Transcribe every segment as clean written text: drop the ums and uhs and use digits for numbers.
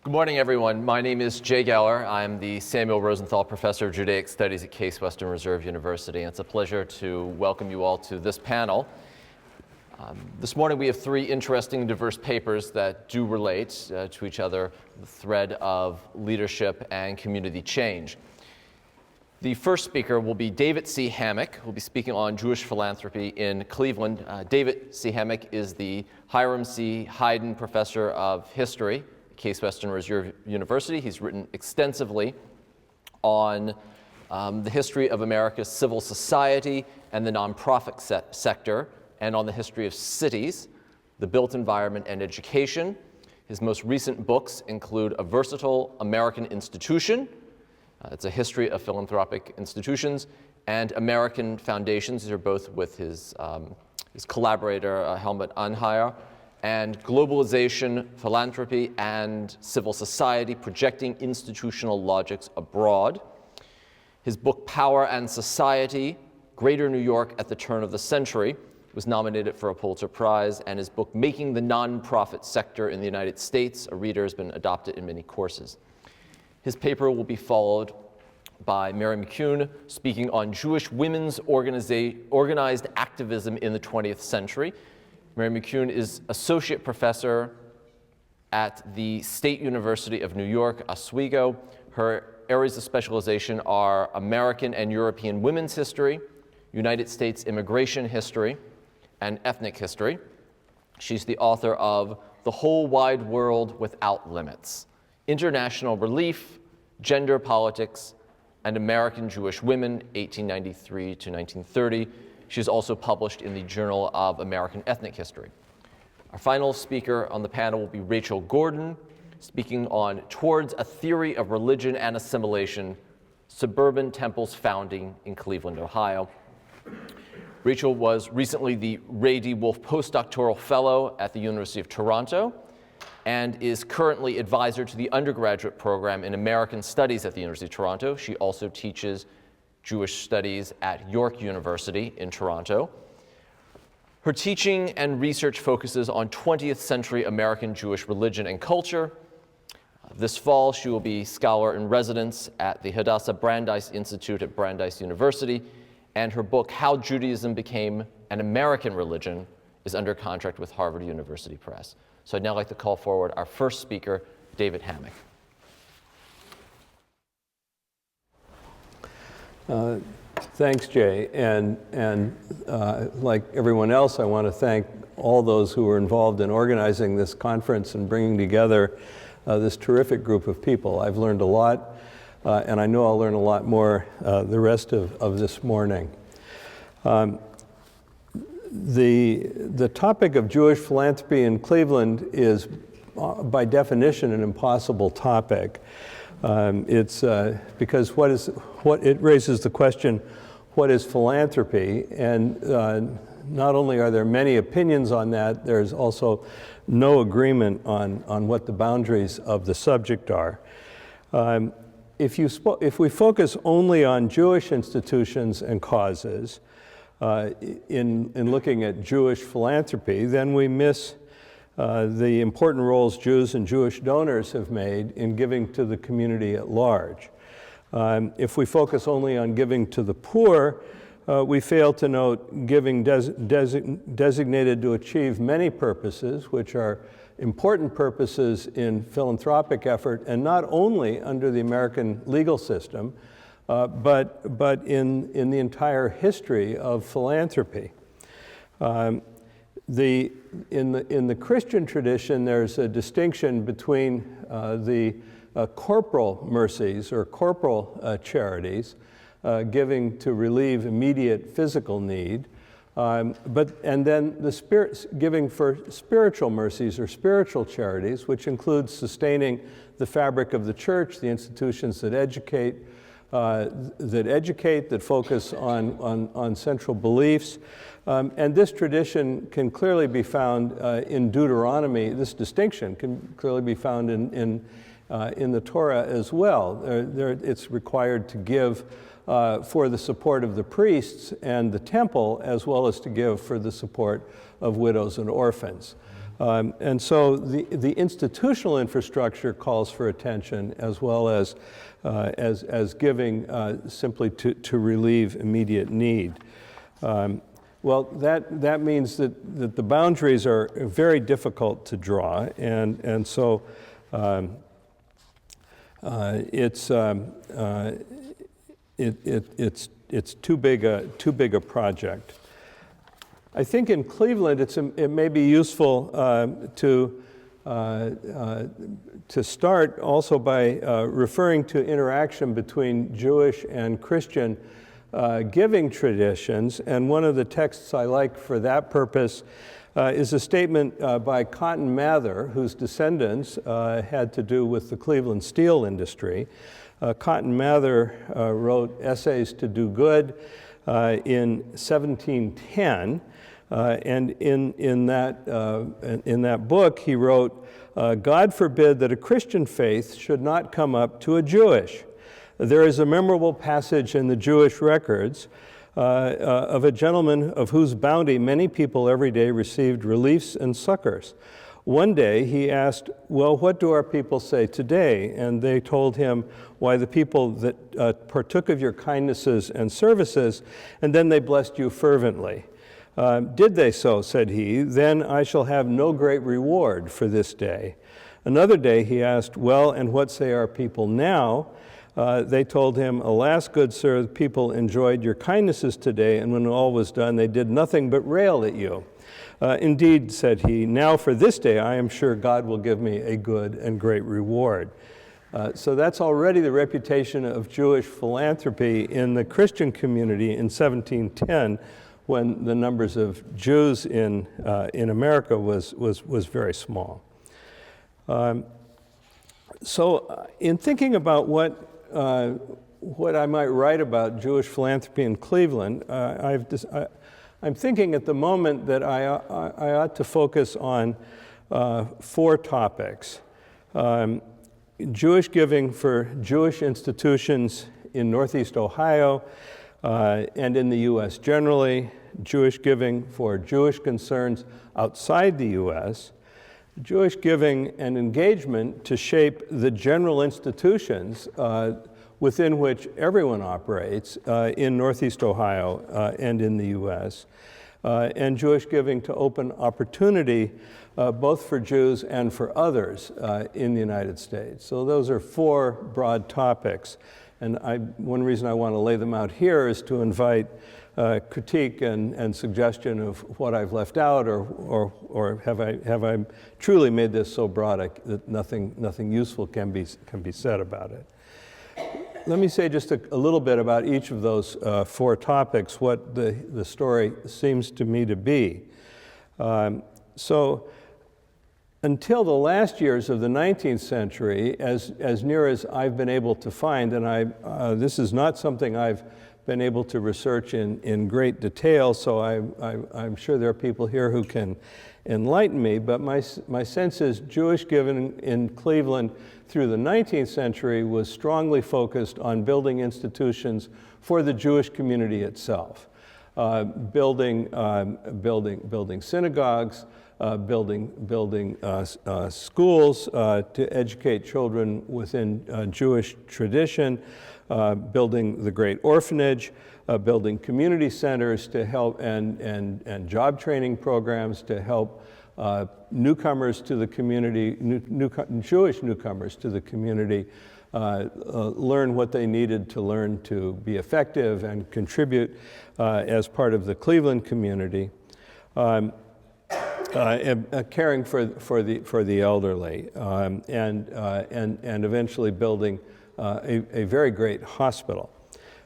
Good morning, everyone. My name is Jay Geller. I'm the Samuel Rosenthal Professor of Judaic Studies at Case Western Reserve University. And it's a pleasure to welcome you all to this panel. This morning we have three interesting and diverse papers that do relate to each other, the thread of leadership and community change. The first speaker will be David C. Hammack, who will be speaking on Jewish philanthropy in Cleveland. David C. Hammack is the Hiram C. Hayden Professor of History at Case Western Reserve University. He's written extensively on the history of America's civil society and the nonprofit sector, and on the history of cities, the built environment, and education. His most recent books include A Versatile American Institution, it's a history of philanthropic institutions, and American Foundations. These are both with his collaborator, Helmut Anheier, and Globalization, Philanthropy, and Civil Society, Projecting Institutional Logics Abroad. His book, Power and Society, Greater New York at the Turn of the Century, was nominated for a Pulitzer Prize, and his book, Making the Nonprofit Sector in the United States, a reader, has been adopted in many courses. His paper will be followed by Mary McCune, speaking on Jewish women's organized activism in the 20th century. Mary McCune is associate professor at the State University of New York, Oswego. Her areas of specialization are American and European women's history, United States immigration history, and ethnic history. She's the author of The Whole Wide World Without Limits: International Relief, Gender Politics, and American Jewish Women, 1893 to 1930. She's also published in the Journal of American Ethnic History. Our final speaker on the panel will be Rachel Gordon, speaking on Towards a Theory of Religion and Assimilation, Suburban Temples Founding in Cleveland, Ohio. Rachel was recently the Ray D. Wolf Postdoctoral Fellow at the University of Toronto and is currently advisor to the undergraduate program in American Studies at the University of Toronto. She also teaches Jewish Studies at York University in Toronto. Her teaching and research focuses on 20th century American Jewish religion and culture. This fall, she will be scholar in residence at the Hadassah Brandeis Institute at Brandeis University, and her book, How Judaism Became an American Religion, is under contract with Harvard University Press. So I'd now like to call forward our first speaker, David Hammack. Thanks, Jay. And like everyone else, I want to thank all those who were involved in organizing this conference and bringing together this terrific group of people. I've learned a lot, and I know I'll learn a lot more the rest of this morning. The topic of Jewish philanthropy in Cleveland is, by definition, an impossible topic. It's because it raises the question, what is philanthropy? And not only are there many opinions on that, there's also no agreement on what the boundaries of the subject are. If we focus only on Jewish institutions and causes, in looking at Jewish philanthropy, then we miss the important roles Jews and Jewish donors have made in giving to the community at large. If we focus only on giving to the poor, we fail to note giving designated to achieve many purposes, which are important purposes in philanthropic effort, and not only under the American legal system, but in the entire history of philanthropy. In the Christian tradition, there's a distinction between the corporal mercies or corporal charities, giving to relieve immediate physical need, and then giving for spiritual mercies or spiritual charities, which includes sustaining the fabric of the church, the institutions that educate, that focus on central beliefs. And this tradition can clearly be found in Deuteronomy. This distinction can clearly be found in the Torah as well. It's required to give for the support of the priests and the temple, as well as to give for the support of widows and orphans. And so the institutional infrastructure calls for attention, as well as giving simply to relieve immediate need. Well, that means that the boundaries are very difficult to draw, and so it's too big a project. I think in Cleveland it may be useful to start also by referring to interaction between Jewish and Christian giving traditions, and one of the texts I like for that purpose is a statement by Cotton Mather, whose descendants had to do with the Cleveland steel industry. Cotton Mather wrote Essays to Do Good in 1710, and in that book he wrote, "God forbid that a Christian faith should not come up to a Jewish. There is a memorable passage in the Jewish records of a gentleman of whose bounty many people every day received reliefs and succors. One day he asked, 'Well, what do our people say today?' And they told him, 'Why, the people that partook of your kindnesses and services, and then they blessed you fervently.' 'Did they so?' said he. 'Then I shall have no great reward for this day.' Another day he asked, 'Well, and what say our people now?' They told him, 'Alas, good sir, the people enjoyed your kindnesses today, and when all was done, they did nothing but rail at you.' 'Indeed,' said he, 'now for this day I am sure God will give me a good and great reward.'" So that's already the reputation of Jewish philanthropy in the Christian community in 1710, when the numbers of Jews in America was very small. So in thinking about what I might write about Jewish philanthropy in Cleveland, I'm thinking at the moment that I ought to focus on 4 topics. Jewish giving for Jewish institutions in Northeast Ohio and in the U.S. generally, Jewish giving for Jewish concerns outside the U.S., Jewish giving and engagement to shape the general institutions within which everyone operates in Northeast Ohio and in the U.S., and Jewish giving to open opportunity both for Jews and for others in the United States. So those are 4 broad topics, and one reason I want to lay them out here is to invite critique and suggestion of what I've left out, or have I truly made this so broad that nothing useful can be said about it. Let me say just a little bit about each of those 4 topics, what the story seems to me to be. So until the last years of the 19th century, as near as I've been able to find, and this is not something I've been able to research in great detail, so I'm sure there are people here who can enlighten me, but my sense is Jewish giving in Cleveland through the 19th century was strongly focused on building institutions for the Jewish community itself, building synagogues, building schools to educate children within Jewish tradition, building the great orphanage, building community centers to help, and job training programs to help newcomers to the community, Jewish newcomers to the community, learn what they needed to learn to be effective and contribute as part of the Cleveland community, and caring for the elderly, and eventually building a very great hospital.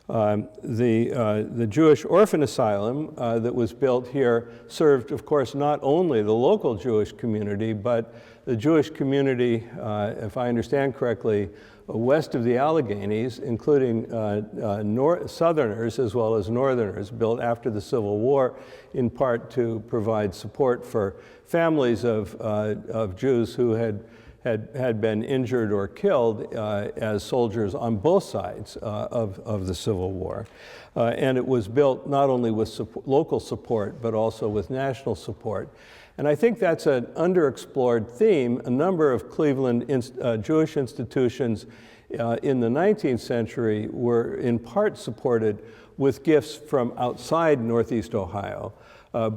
The Jewish Orphan Asylum that was built here served, of course, not only the local Jewish community, but the Jewish community, if I understand correctly, west of the Alleghenies, including Southerners as well as Northerners, built after the Civil War, in part to provide support for families of Jews who had had been injured or killed as soldiers on both sides of the Civil War. And it was built not only with local support, but also with national support. And I think that's an underexplored theme. A number of Cleveland Jewish institutions in the 19th century were in part supported with gifts from outside Northeast Ohio. A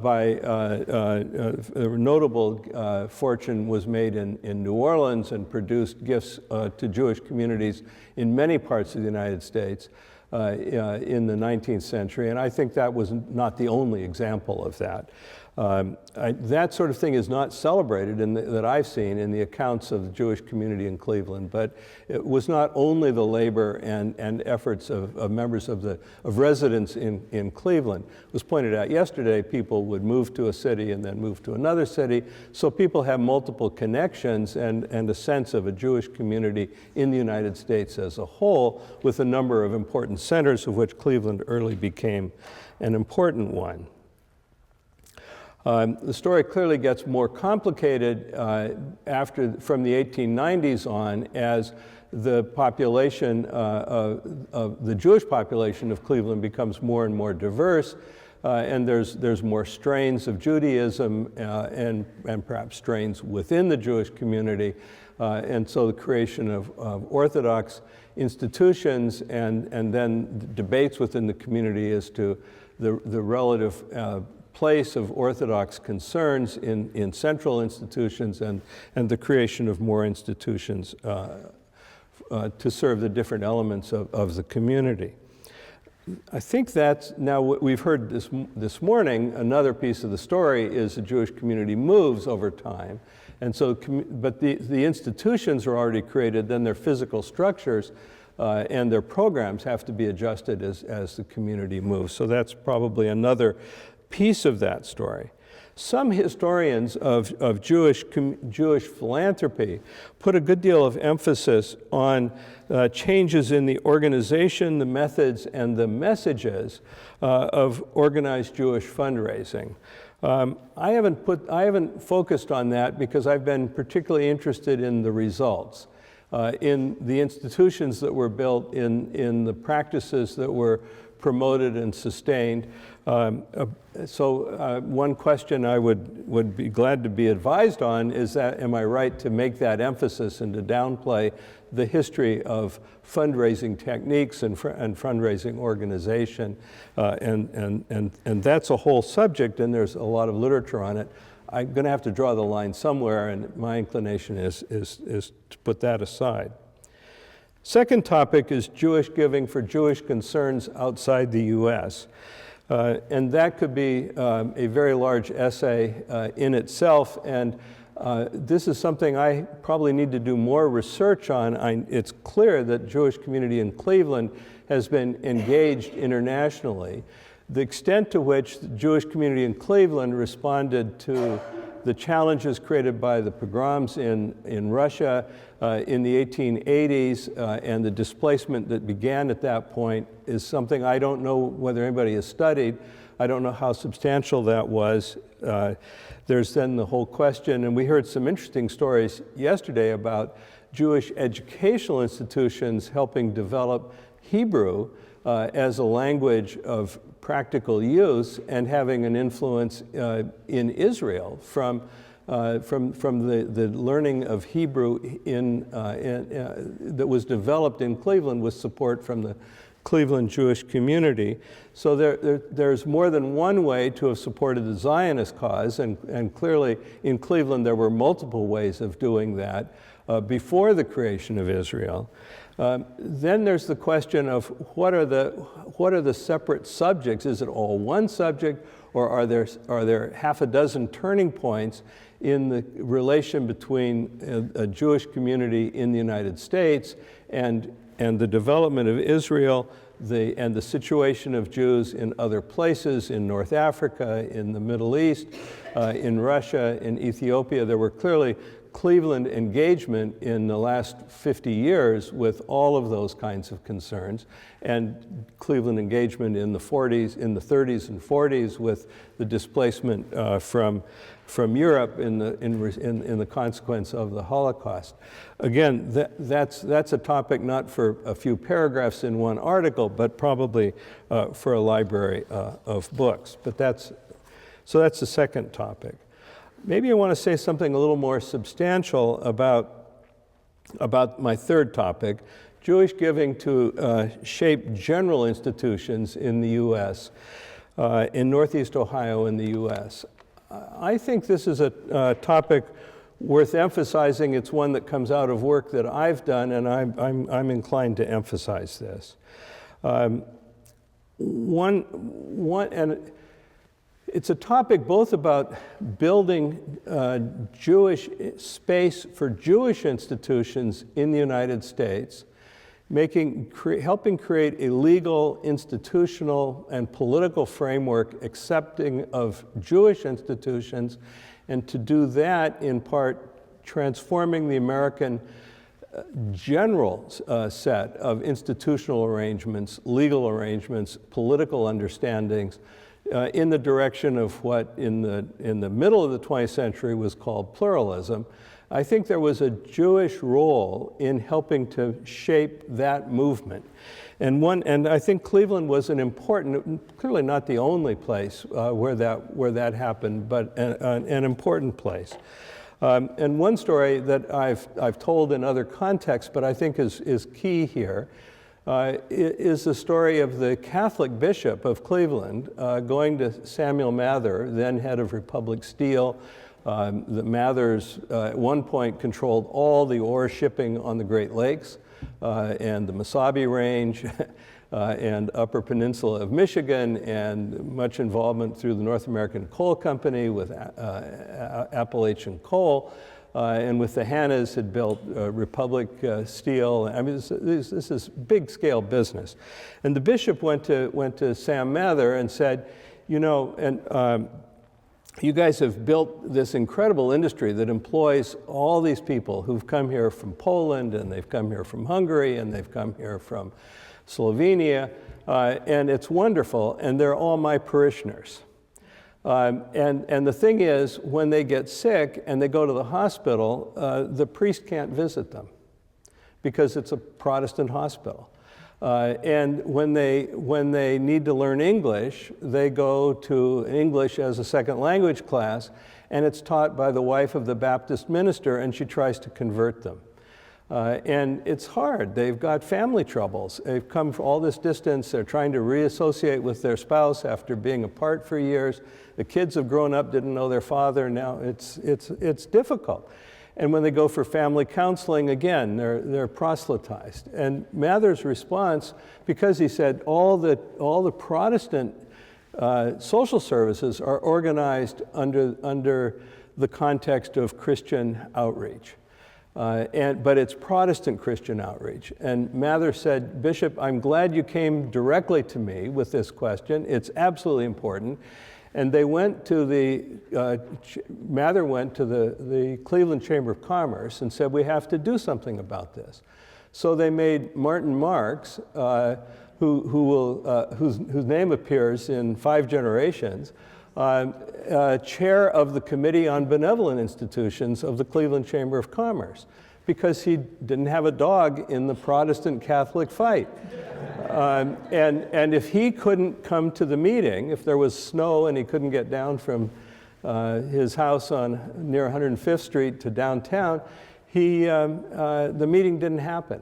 notable fortune was made in New Orleans and produced gifts to Jewish communities in many parts of the United States in the 19th century. And I think that was not the only example of that. That sort of thing is not celebrated that I've seen in the accounts of the Jewish community in Cleveland, but it was not only the labor and efforts of members of residents in Cleveland. It was pointed out yesterday, people would move to a city and then move to another city, so people have multiple connections and a sense of a Jewish community in the United States as a whole, with a number of important centers, of which Cleveland early became an important one. The story clearly gets more complicated from the 1890s on, as the population of the Jewish population of Cleveland becomes more and more diverse, and there's more strains of Judaism and perhaps strains within the Jewish community, and so the creation of Orthodox institutions and then debates within the community as to the relative place of Orthodox concerns in central institutions and the creation of more institutions to serve the different elements of the community. I think that's now what we've heard this morning. Another piece of the story is the Jewish community moves over time. And so, but the institutions are already created, then their physical structures and their programs have to be adjusted as the community moves. So that's probably another piece of that story. Some historians of Jewish philanthropy put a good deal of emphasis on changes in the organization, the methods, and the messages of organized Jewish fundraising. I haven't focused on that because I've been particularly interested in the results, in the institutions that were built, in the practices that were promoted and sustained. So one question I would be glad to be advised on is that, am I right to make that emphasis and to downplay the history of fundraising techniques and fundraising organization? And that's a whole subject, and there's a lot of literature on it. I'm going to have to draw the line somewhere, and my inclination is to put that aside. Second topic is Jewish giving for Jewish concerns outside the U.S. And that could be a very large essay in itself, and this is something I probably need to do more research on. It's clear that the Jewish community in Cleveland has been engaged internationally. The extent to which the Jewish community in Cleveland responded to the challenges created by the pogroms in Russia in the 1880s and the displacement that began at that point is something I don't know whether anybody has studied. I don't know how substantial that was. There's then the whole question, and we heard some interesting stories yesterday about Jewish educational institutions helping develop Hebrew as a language of practical use and having an influence in Israel from the learning of Hebrew that was developed in Cleveland with support from the Cleveland Jewish community. So there's more than one way to have supported the Zionist cause, and clearly in Cleveland there were multiple ways of doing that before the creation of Israel. Then there's the question of what are the separate subjects? Is it all one subject, or are there half a dozen turning points in the relation between a Jewish community in the United States and the development of Israel, and the situation of Jews in other places, in North Africa, in the Middle East, in Russia, in Ethiopia? There were clearly Cleveland engagement in the last 50 years with all of those kinds of concerns, and Cleveland engagement in the 30s and 40s with the displacement from Europe in the consequence of the Holocaust. Again, that's a topic not for a few paragraphs in one article, but probably for a library of books. So that's the second topic. Maybe I want to say something a little more substantial about my third topic, Jewish giving to shape general institutions in the U.S., in Northeast Ohio in the U.S. I think this is a topic worth emphasizing. It's one that comes out of work that I've done, and I'm inclined to emphasize this. It's a topic both about building Jewish space for Jewish institutions in the United States, helping create a legal, institutional, and political framework accepting of Jewish institutions, and to do that in part transforming the American general set of institutional arrangements, legal arrangements, political understandings, in the direction of what in the middle of the 20th century was called pluralism. I think there was a Jewish role in helping to shape that movement. And I think Cleveland was an important, clearly not the only place where that happened, but an important place. And one story that I've told in other contexts, but I think is key here, is the story of the Catholic bishop of Cleveland going to Samuel Mather, then head of Republic Steel. The Mathers at one point controlled all the ore shipping on the Great Lakes and the Mesabi Range and Upper Peninsula of Michigan, and much involvement through the North American Coal Company with Appalachian Coal. And with the Hannas had built Republic Steel. I mean, this is big scale business. And the bishop went to Sam Mather and said, you know, you guys have built this incredible industry that employs all these people who've come here from Poland, and they've come here from Hungary, and they've come here from Slovenia, and it's wonderful, and they're all my parishioners. And the thing is, when they get sick and they go to the hospital, the priest can't visit them because it's a Protestant hospital. And when they need to learn English, they go to English as a second language class, and it's taught by the wife of the Baptist minister, and she tries to convert them. And it's hard. They've got family troubles. They've come from all this distance. They're trying to reassociate with their spouse after being apart for years. The kids have grown up, didn't know their father. Now it's difficult. And when they go for family counseling, again, they're proselytized. And Mather's response, because he said all the Protestant social services are organized under the context of Christian outreach. But it's Protestant Christian outreach. And Mather said, Bishop, I'm glad you came directly to me with this question. It's absolutely important. And they went to Mather went to the Cleveland Chamber of Commerce and said, we have to do something about this. So they made Martin Marks, whose name appears in 5 generations, chair of the Committee on Benevolent Institutions of the Cleveland Chamber of Commerce, because he didn't have a dog in the Protestant Catholic fight. And if he couldn't come to the meeting, if there was snow and he couldn't get down from his house near 105th Street to downtown, the meeting didn't happen.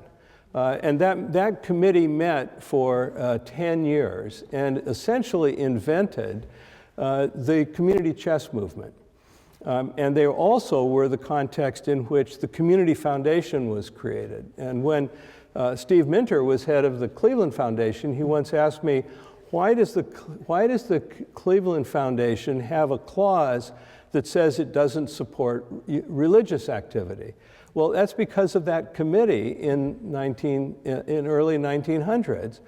And that committee met for 10 years and essentially invented the community chess movement. And they also were the context in which the Community Foundation was created. And when Steve Minter was head of the Cleveland Foundation, he once asked me, why does the Cleveland Foundation have a clause that says it doesn't support religious activity? Well, that's because of that committee in early 1900s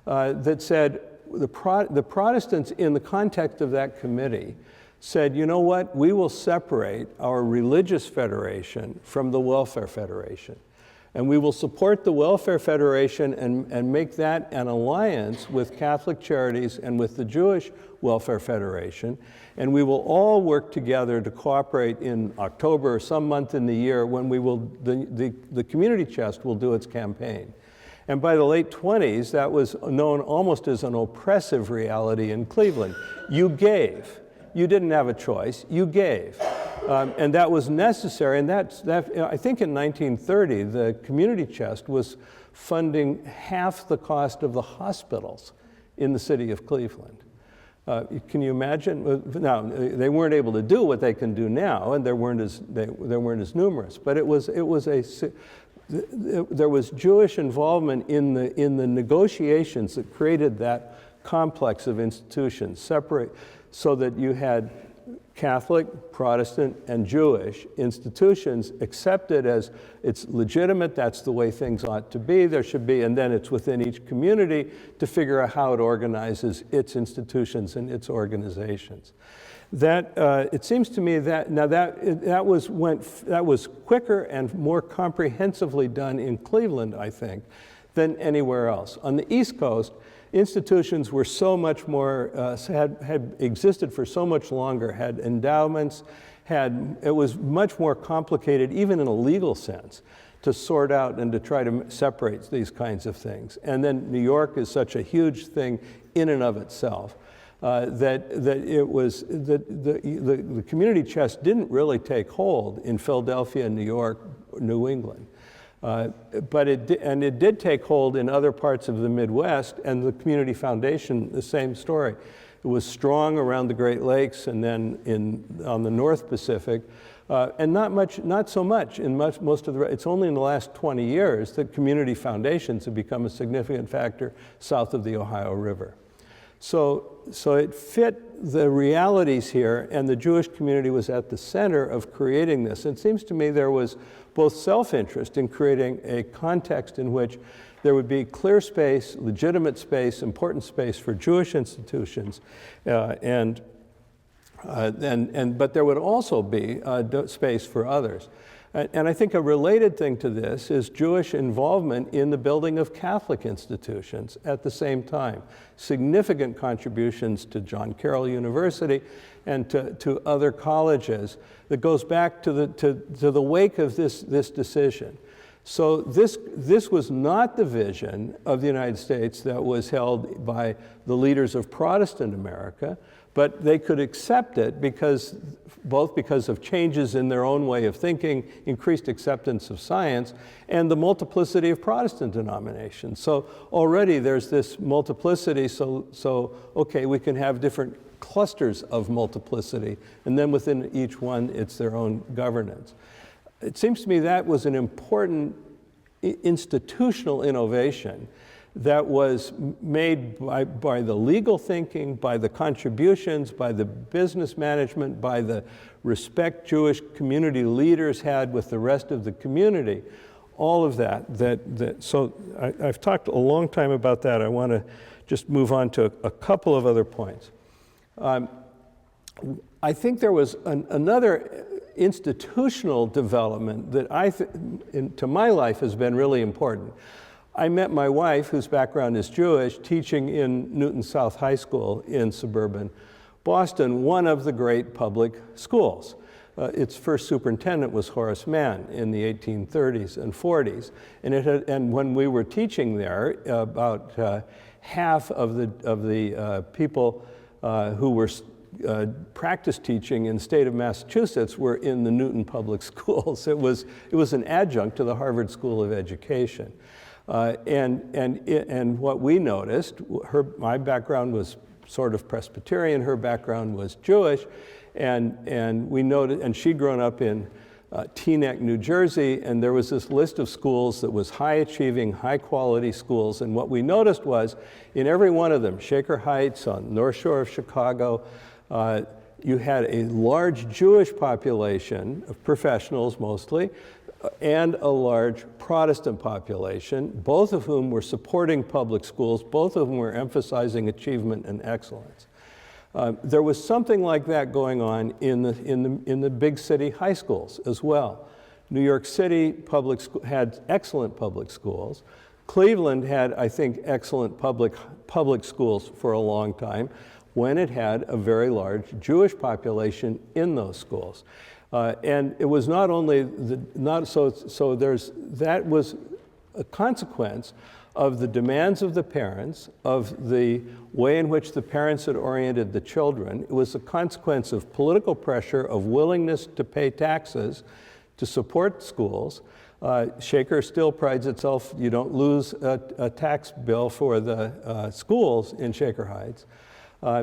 that said the Protestants, in the context of that committee, said, you know what, we will separate our religious federation from the welfare federation. And we will support the Welfare Federation and make that an alliance with Catholic Charities and with the Jewish Welfare Federation. And we will all work together to cooperate in October or some month in the year when we will, the community chest will do its campaign. And by the late 20s, that was known almost as an oppressive reality in Cleveland. You gave. You didn't have a choice. You gave. And that was necessary, and I think in 1930, the community chest was funding half the cost of the hospitals in the city of Cleveland. Can you imagine? Now, they weren't able to do what they can do now, and there weren't as numerous, but there was Jewish involvement in the negotiations that created that complex of institutions, separate, so that you had Catholic, Protestant, and Jewish institutions accepted as it's legitimate, that's the way things ought to be, there should be, and then it's within each community to figure out how it organizes its institutions and its organizations. That, it seems to me that, now that was quicker and more comprehensively done in Cleveland, I think, than anywhere else. On the East Coast, institutions were so much more, had existed for so much longer, had endowments, it was much more complicated, even in a legal sense, to sort out and to try to separate these kinds of things. And then New York is such a huge thing in and of itself that the community chest didn't really take hold in Philadelphia, New York, New England. But it did take hold in other parts of the Midwest, and the Community Foundation, the same story. It was strong around the Great Lakes and then on the North Pacific, and not so much in most of the, it's only in the last 20 years that community foundations have become a significant factor south of the Ohio River. So it fit the realities here, and the Jewish community was at the center of creating this. It seems to me there was both self-interest in creating a context in which there would be clear space, legitimate space, important space for Jewish institutions, but there would also be space for others. And I think a related thing to this is Jewish involvement in the building of Catholic institutions at the same time. Significant contributions to John Carroll University and to other colleges that goes back to the wake of this decision. So this was not the vision of the United States that was held by the leaders of Protestant America, but they could accept it both because of changes in their own way of thinking, increased acceptance of science, and the multiplicity of Protestant denominations. So already there's this multiplicity, so okay, we can have different clusters of multiplicity, and then within each one, it's their own governance. It seems to me that was an important institutional innovation that was made by the legal thinking, by the contributions, by the business management, by the respect Jewish community leaders had with the rest of the community. All of that. So I've talked a long time about that. I want to just move on to a couple of other points. I think there was another institutional development that to my life has been really important. I met my wife, whose background is Jewish, teaching in Newton South High School in suburban Boston, one of the great public schools. Its first superintendent was Horace Mann in the 1830s and 40s, and when we were teaching there, about half of the people who were practice teaching in the state of Massachusetts were in the Newton Public Schools. It was an adjunct to the Harvard School of Education. And what we noticed, my background was sort of Presbyterian, her background was Jewish, and we noticed, and she'd grown up in Teaneck, New Jersey, and there was this list of schools that was high-achieving, high-quality schools, and what we noticed was, in every one of them, Shaker Heights, on the North Shore of Chicago, you had a large Jewish population of professionals mostly, and a large Protestant population, both of whom were supporting public schools, both of whom were emphasizing achievement and excellence. There was something like that going on in the big city high schools as well. New York City had excellent public schools. Cleveland had, I think, excellent public schools for a long time when it had a very large Jewish population in those schools. And it was not only, that was a consequence of the demands of the parents, of the way in which the parents had oriented the children. It was a consequence of political pressure, of willingness to pay taxes to support schools. Shaker still prides itself, you don't lose a tax bill for the schools in Shaker Heights,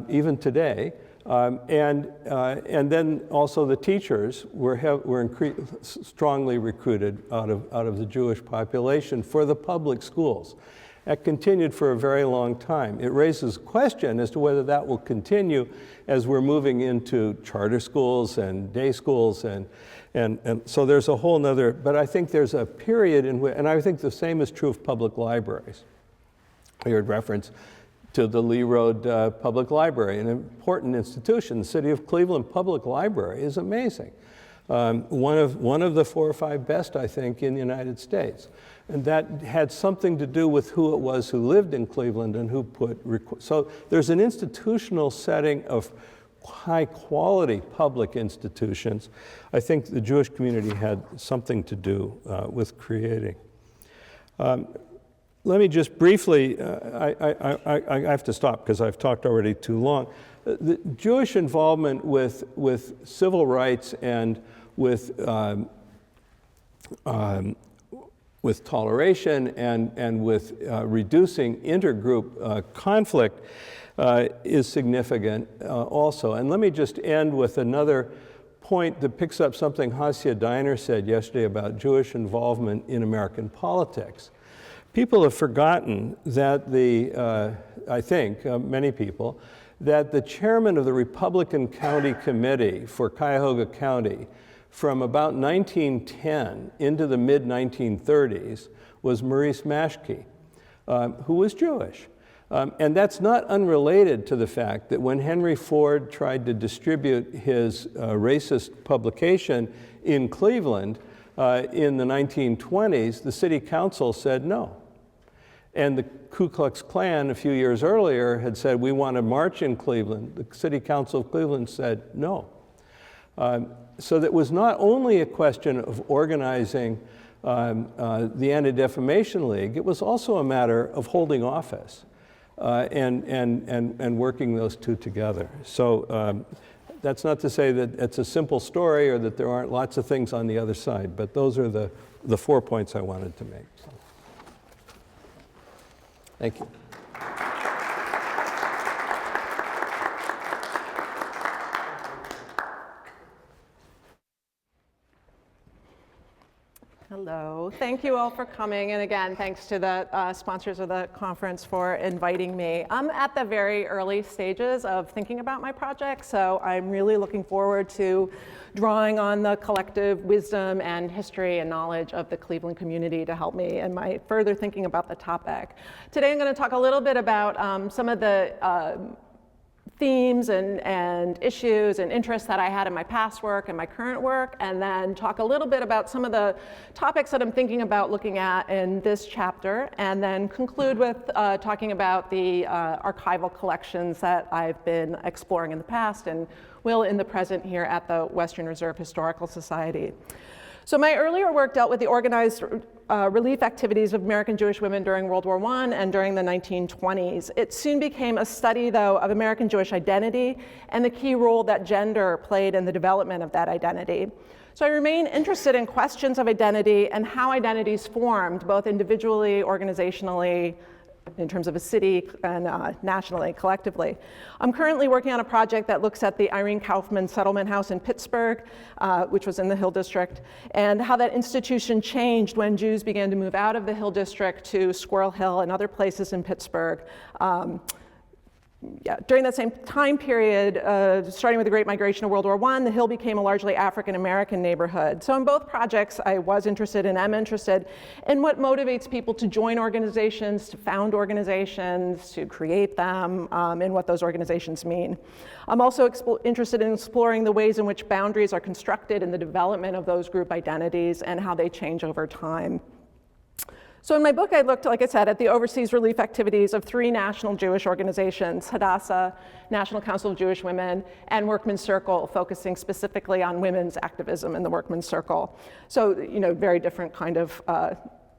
even today. And then also the teachers were strongly recruited out of the Jewish population for the public schools. That continued for a very long time. It raises a question as to whether that will continue as we're moving into charter schools and day schools, and so there's a whole nother, but I think there's a period in which, and I think the same is true of public libraries. I heard reference to the Lee Road Public Library, an important institution. The City of Cleveland Public Library is amazing. One of the 4 or 5 best, I think, in the United States. And that had something to do with who it was who lived in Cleveland and who so there's an institutional setting of high quality public institutions. I think the Jewish community had something to do with creating. Let me just briefly, I have to stop because I've talked already too long. The Jewish involvement with civil rights and with toleration and with reducing intergroup conflict is significant also. And let me just end with another point that picks up something Hasia Diner said yesterday about Jewish involvement in American politics. People have forgotten that I think, many people, that the chairman of the Republican County Committee for Cuyahoga County from about 1910 into the mid-1930s was Maurice Maschke, who was Jewish. And that's not unrelated to the fact that when Henry Ford tried to distribute his racist publication in Cleveland in the 1920s, the city council said no. And the Ku Klux Klan a few years earlier had said, we want to march in Cleveland. The city council of Cleveland said no. So that was not only a question of organizing the Anti-Defamation League, it was also a matter of holding office and working those two together. So that's not to say that it's a simple story or that there aren't lots of things on the other side, but those are the 4 points I wanted to make. So. Thank you. Hello. Thank you all for coming. And again, thanks to the sponsors of the conference for inviting me. I'm at the very early stages of thinking about my project, so I'm really looking forward to drawing on the collective wisdom and history and knowledge of the Cleveland community to help me in my further thinking about the topic. Today I'm going to talk a little bit about some of the themes and issues and interests that I had in my past work and my current work, and then talk a little bit about some of the topics that I'm thinking about looking at in this chapter, and then conclude with talking about the archival collections that I've been exploring in the past and will in the present here at the Western Reserve Historical Society. So my earlier work dealt with the organized relief activities of American Jewish women during World War I and during the 1920s. It soon became a study, though, of American Jewish identity and the key role that gender played in the development of that identity. So I remain interested in questions of identity and how identities formed, both individually, organizationally, in terms of a city, and nationally, collectively. I'm currently working on a project that looks at the Irene Kaufman Settlement House in Pittsburgh, which was in the Hill District, and how that institution changed when Jews began to move out of the Hill District to Squirrel Hill and other places in Pittsburgh. During that same time period, starting with the Great Migration of World War I, the Hill became a largely African-American neighborhood. So in both projects, I was interested and am interested in what motivates people to join organizations, to found organizations, to create them, and what those organizations mean. I'm also interested in exploring the ways in which boundaries are constructed in the development of those group identities and how they change over time. So in my book, I looked, like I said, at the overseas relief activities of 3 national Jewish organizations, Hadassah, National Council of Jewish Women, and Workmen's Circle, focusing specifically on women's activism in the Workmen's Circle. So, very different kind of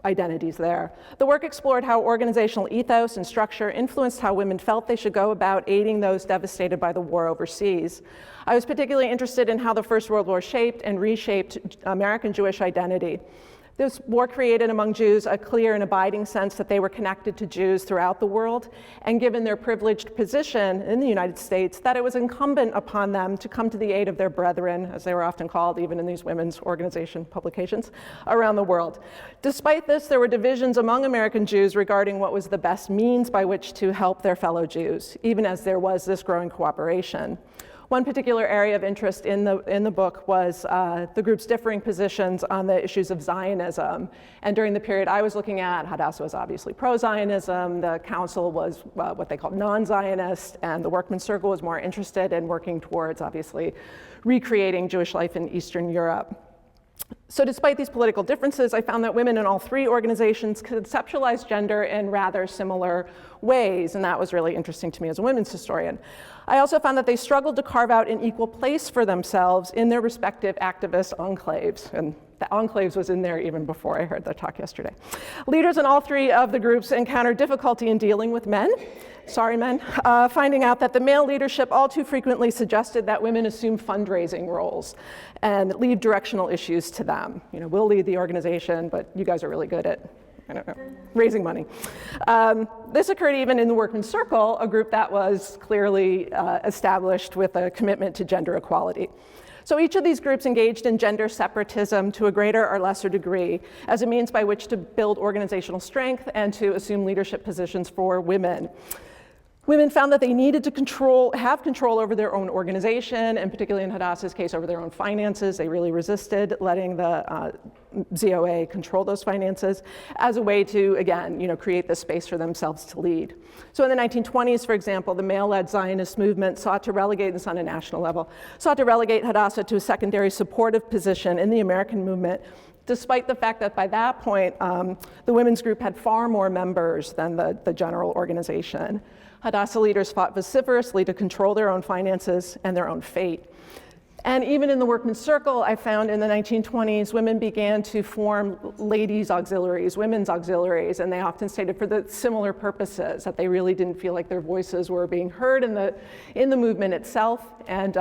identities there. The work explored how organizational ethos and structure influenced how women felt they should go about aiding those devastated by the war overseas. I was particularly interested in how the First World War shaped and reshaped American Jewish identity. This war created among Jews a clear and abiding sense that they were connected to Jews throughout the world, and given their privileged position in the United States, that it was incumbent upon them to come to the aid of their brethren, as they were often called, even in these women's organization publications, around the world. Despite this, there were divisions among American Jews regarding what was the best means by which to help their fellow Jews, even as there was this growing cooperation. One particular area of interest in the book was the group's differing positions on the issues of Zionism. And during the period I was looking at, Hadassah was obviously pro-Zionism, the council was what they called non-Zionist, and the Workmen's Circle was more interested in working towards, obviously, recreating Jewish life in Eastern Europe. So despite these political differences, I found that women in all 3 organizations conceptualized gender in rather similar ways, and that was really interesting to me as a women's historian. I also found that they struggled to carve out an equal place for themselves in their respective activist enclaves, and the enclaves was in there even before I heard the talk yesterday. Leaders in all 3 of the groups encountered difficulty in dealing with men, finding out that the male leadership all too frequently suggested that women assume fundraising roles and leave directional issues to them. We'll lead the organization, but you guys are really good at, raising money. This occurred even in the Workmen's Circle, a group that was clearly established with a commitment to gender equality. So each of these groups engaged in gender separatism to a greater or lesser degree as a means by which to build organizational strength and to assume leadership positions for women. Women found that they needed to have control over their own organization, and particularly in Hadassah's case, over their own finances. They really resisted letting the ZOA control those finances as a way to, again, create the space for themselves to lead. So in the 1920s, for example, the male-led Zionist movement sought to relegate, this on a national level, sought to relegate Hadassah to a secondary supportive position in the American movement, despite the fact that by that point, the women's group had far more members than the general organization. Hadassah leaders fought vociferously to control their own finances and their own fate. And even in the Workmen's Circle, I found in the 1920s, women began to form ladies' auxiliaries, women's auxiliaries, and they often stated for the similar purposes, that they really didn't feel like their voices were being heard in the movement itself, and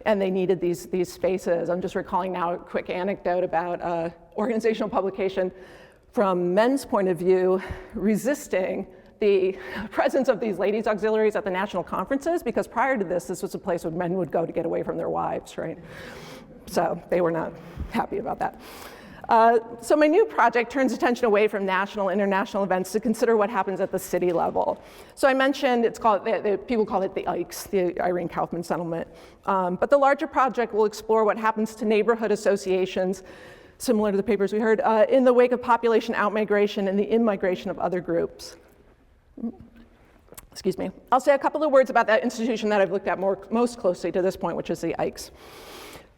they needed these spaces. I'm just recalling now a quick anecdote about organizational publication from men's point of view, resisting the presence of these ladies' auxiliaries at the national conferences, because prior to this was a place where men would go to get away from their wives, right? So they were not happy about that. So my new project turns attention away from national, international events to consider what happens at the city level. So I mentioned, people call it the IKES, the Irene Kaufman Settlement. But the larger project will explore what happens to neighborhood associations, similar to the papers we heard, in the wake of population outmigration and the in-migration of other groups. Excuse me. I'll say a couple of words about that institution that I've looked at most closely to this point, which is the IKES.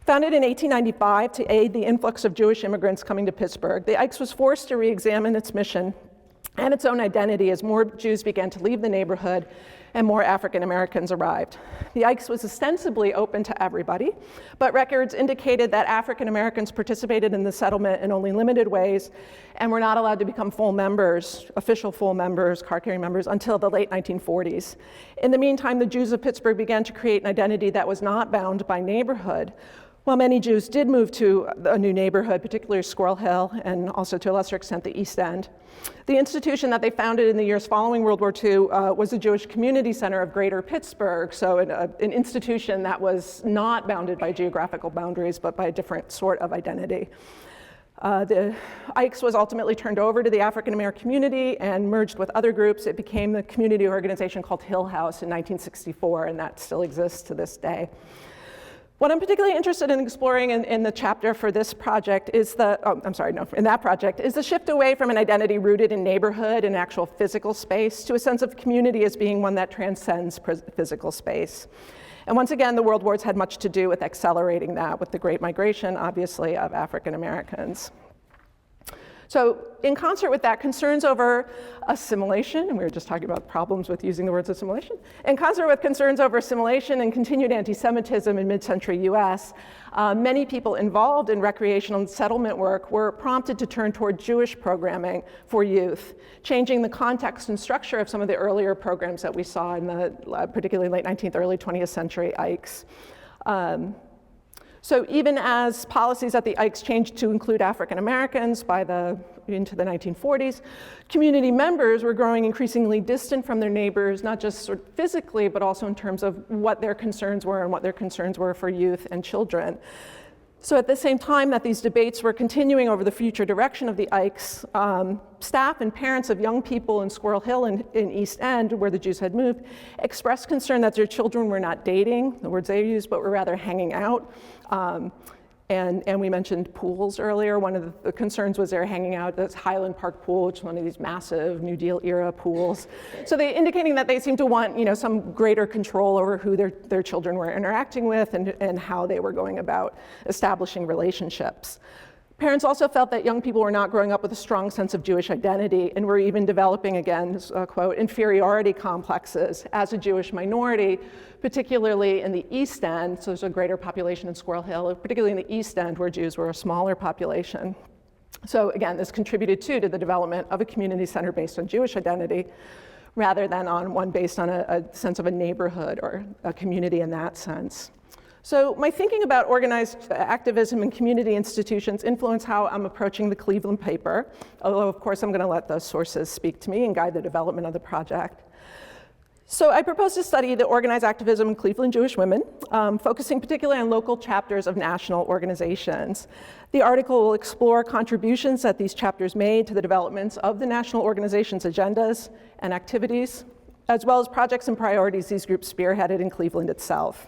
Founded in 1895 to aid the influx of Jewish immigrants coming to Pittsburgh, the IKES was forced to re-examine its mission and its own identity as more Jews began to leave the neighborhood and more African Americans arrived. The IKES was ostensibly open to everybody, but records indicated that African Americans participated in the settlement in only limited ways and were not allowed to become full members, official full members, card-carrying members, until the late 1940s. In the meantime, the Jews of Pittsburgh began to create an identity that was not bound by neighborhood. While many Jews did move to a new neighborhood, particularly Squirrel Hill, and also to a lesser extent the East End, the institution that they founded in the years following World War II was the Jewish Community Center of Greater Pittsburgh, so an institution that was not bounded by geographical boundaries, but by a different sort of identity. The Ikes was ultimately turned over to the African American community and merged with other groups. It became the community organization called Hill House in 1964, and that still exists to this day. What I'm particularly interested in exploring in the chapter for this project is in that project, is the shift away from an identity rooted in neighborhood and actual physical space to a sense of community as being one that transcends physical space. And once again, the world wars had much to do with accelerating that, with the Great Migration, obviously, of African Americans. So in concert with that, concerns over assimilation, and we were just talking about problems with using the words assimilation, in concert with concerns over assimilation and continued anti-Semitism in mid-century US, many people involved in recreational and settlement work were prompted to turn toward Jewish programming for youth, changing the context and structure of some of the earlier programs that we saw in the particularly late 19th, early 20th century Ikes. So even as policies at the Ikes changed to include African Americans into the 1940s, community members were growing increasingly distant from their neighbors, not just sort of physically, but also in terms of what their concerns were and what their concerns were for youth and children. So at the same time that these debates were continuing over the future direction of the Ikes, staff and parents of young people in Squirrel Hill in East End, where the Jews had moved, expressed concern that their children were not dating, the words they used, but were rather hanging out. And we mentioned pools earlier. One of the concerns was they're hanging out at this Highland Park pool, which is one of these massive New Deal era pools. So they indicating that they seem to want, some greater control over who their children were interacting with and how they were going about establishing relationships. Parents also felt that young people were not growing up with a strong sense of Jewish identity and were even developing, again, quote, inferiority complexes as a Jewish minority, particularly in the East End. So there's a greater population in Squirrel Hill, particularly in the East End where Jews were a smaller population. So again, this contributed to the development of a community center based on Jewish identity rather than on one based on a sense of a neighborhood or a community in that sense. So my thinking about organized activism and community institutions influence how I'm approaching the Cleveland paper, although of course I'm going to let those sources speak to me and guide the development of the project. So I propose to study the organized activism in Cleveland Jewish women, focusing particularly on local chapters of national organizations. The article will explore contributions that these chapters made to the developments of the national organization's agendas and activities, as well as projects and priorities these groups spearheaded in Cleveland itself.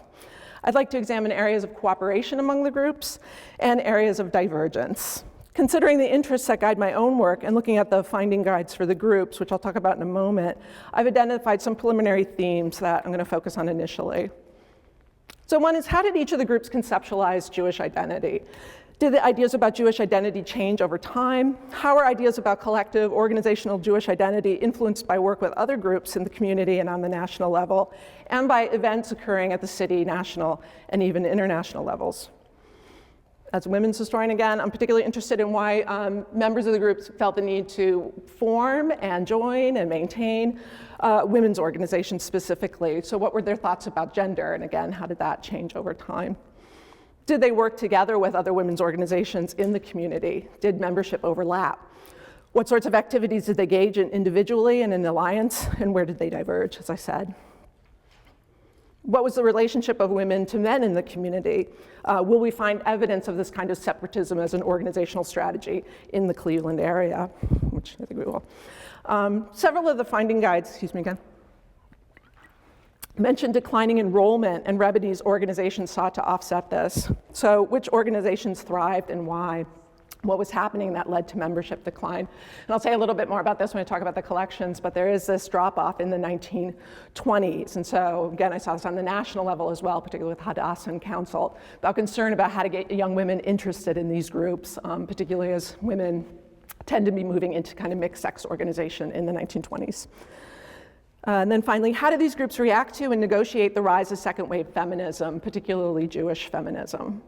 I'd like to examine areas of cooperation among the groups and areas of divergence. Considering the interests that guide my own work and looking at the finding guides for the groups, which I'll talk about in a moment, I've identified some preliminary themes that I'm going to focus on initially. So one is, how did each of the groups conceptualize Jewish identity? Did the ideas about Jewish identity change over time? How are ideas about collective organizational Jewish identity influenced by work with other groups in the community and on the national level, and by events occurring at the city, national, and even international levels? As a women's historian, again, I'm particularly interested in why members of the groups felt the need to form and join and maintain women's organizations specifically. So what were their thoughts about gender? And again, how did that change over time? Did they work together with other women's organizations in the community? Did membership overlap? What sorts of activities did they engage in individually and in alliance? And where did they diverge, as I said? What was the relationship of women to men in the community? Will we find evidence of this kind of separatism as an organizational strategy in the Cleveland area? Which I think we will. Several of the finding guides, mentioned declining enrollment, and Rebede's organization sought to offset this. So which organizations thrived and why? What was happening that led to membership decline? And I'll say a little bit more about this when I talk about the collections, but there is this drop-off in the 1920s. And so again, I saw this on the national level as well, particularly with Hadassah and Council, about concern about how to get young women interested in these groups, particularly as women tend to be moving into kind of mixed-sex organization in the 1920s. And then finally, how do these groups react to and negotiate the rise of second-wave feminism, particularly Jewish feminism?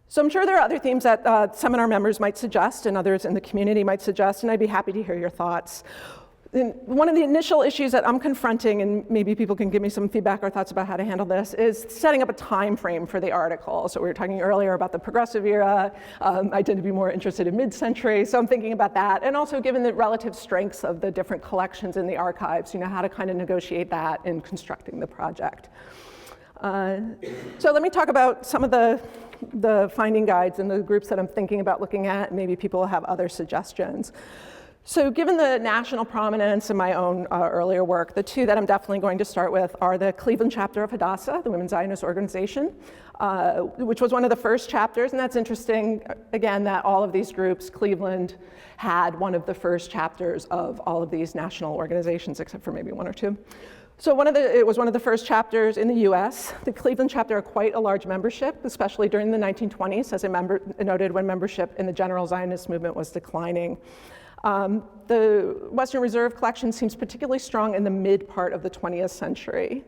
So I'm sure there are other themes that seminar members might suggest and others in the community might suggest, and I'd be happy to hear your thoughts. And one of the initial issues that I'm confronting, and maybe people can give me some feedback or thoughts about how to handle this, is setting up a time frame for the article. So we were talking earlier about the progressive era. I tend to be more interested in mid-century, so I'm thinking about that. And also given the relative strengths of the different collections in the archives, how to kind of negotiate that in constructing the project. So let me talk about some of the the finding guides and the groups that I'm thinking about looking at. Maybe people have other suggestions. So given the national prominence in my own earlier work, the two that I'm definitely going to start with are the Cleveland chapter of Hadassah, the Women's Zionist Organization, which was one of the first chapters. And that's interesting, again, that all of these groups, Cleveland had one of the first chapters of all of these national organizations, except for maybe one or two. So it was one of the first chapters in the US. The Cleveland chapter had quite a large membership, especially during the 1920s, as I noted, when membership in the general Zionist movement was declining. The Western Reserve collection seems particularly strong in the mid part of the 20th century.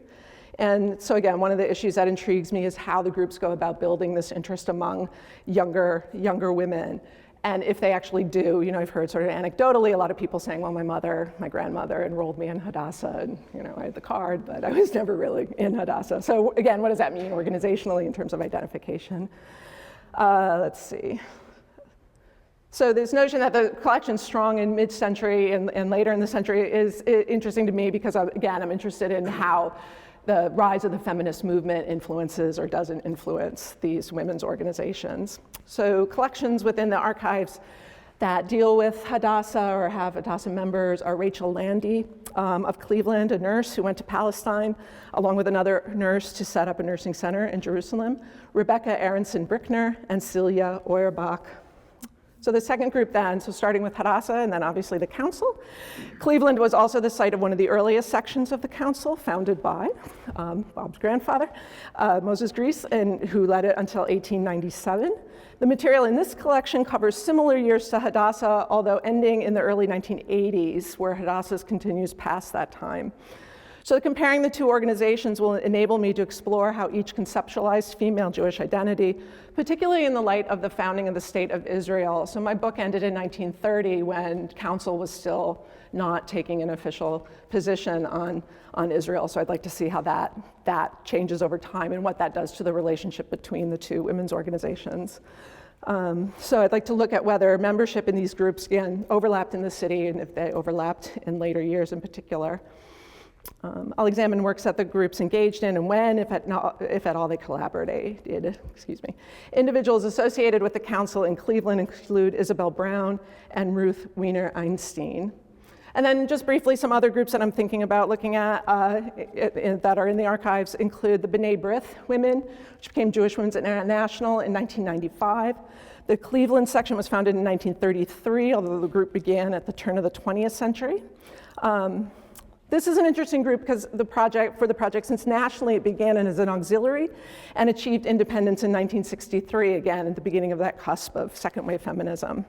And so again, one of the issues that intrigues me is how the groups go about building this interest among younger women. And if they actually do, I've heard sort of anecdotally a lot of people saying, well, my grandmother enrolled me in Hadassah, and I had the card, but I was never really in Hadassah. So again, what does that mean organizationally in terms of identification? Let's see. So this notion that the collection's strong in mid-century and later in the century is interesting to me because, again, I'm interested in how the rise of the feminist movement influences or doesn't influence these women's organizations. So collections within the archives that deal with Hadassah or have Hadassah members are Rachel Landy of Cleveland, a nurse who went to Palestine, along with another nurse to set up a nursing center in Jerusalem, Rebecca Aronson Brickner, and Celia Auerbach. So the second group then, so starting with Hadassah and then obviously the council. Cleveland was also the site of one of the earliest sections of the council, founded by Bob's grandfather, Moses Grease, and who led it until 1897. The material in this collection covers similar years to Hadassah, although ending in the early 1980s, where Hadassah continues past that time. So comparing the two organizations will enable me to explore how each conceptualized female Jewish identity, particularly in the light of the founding of the State of Israel. So my book ended in 1930 when council was still not taking an official position on Israel. So I'd like to see how that changes over time and what that does to the relationship between the two women's organizations. So I'd like to look at whether membership in these groups, again, overlapped in the city and if they overlapped in later years in particular. I'll examine works that the groups engaged in and when, if at all, they collaborated. Individuals associated with the council in Cleveland include Isabel Brown and Ruth Weiner Einstein. And then just briefly, some other groups that I'm thinking about looking at that are in the archives include the B'nai B'rith women, which became Jewish Women's International in 1995. The Cleveland section was founded in 1933, although the group began at the turn of the 20th century. This is an interesting group because for the project, since nationally it began as an auxiliary and achieved independence in 1963, again, at the beginning of that cusp of second wave feminism.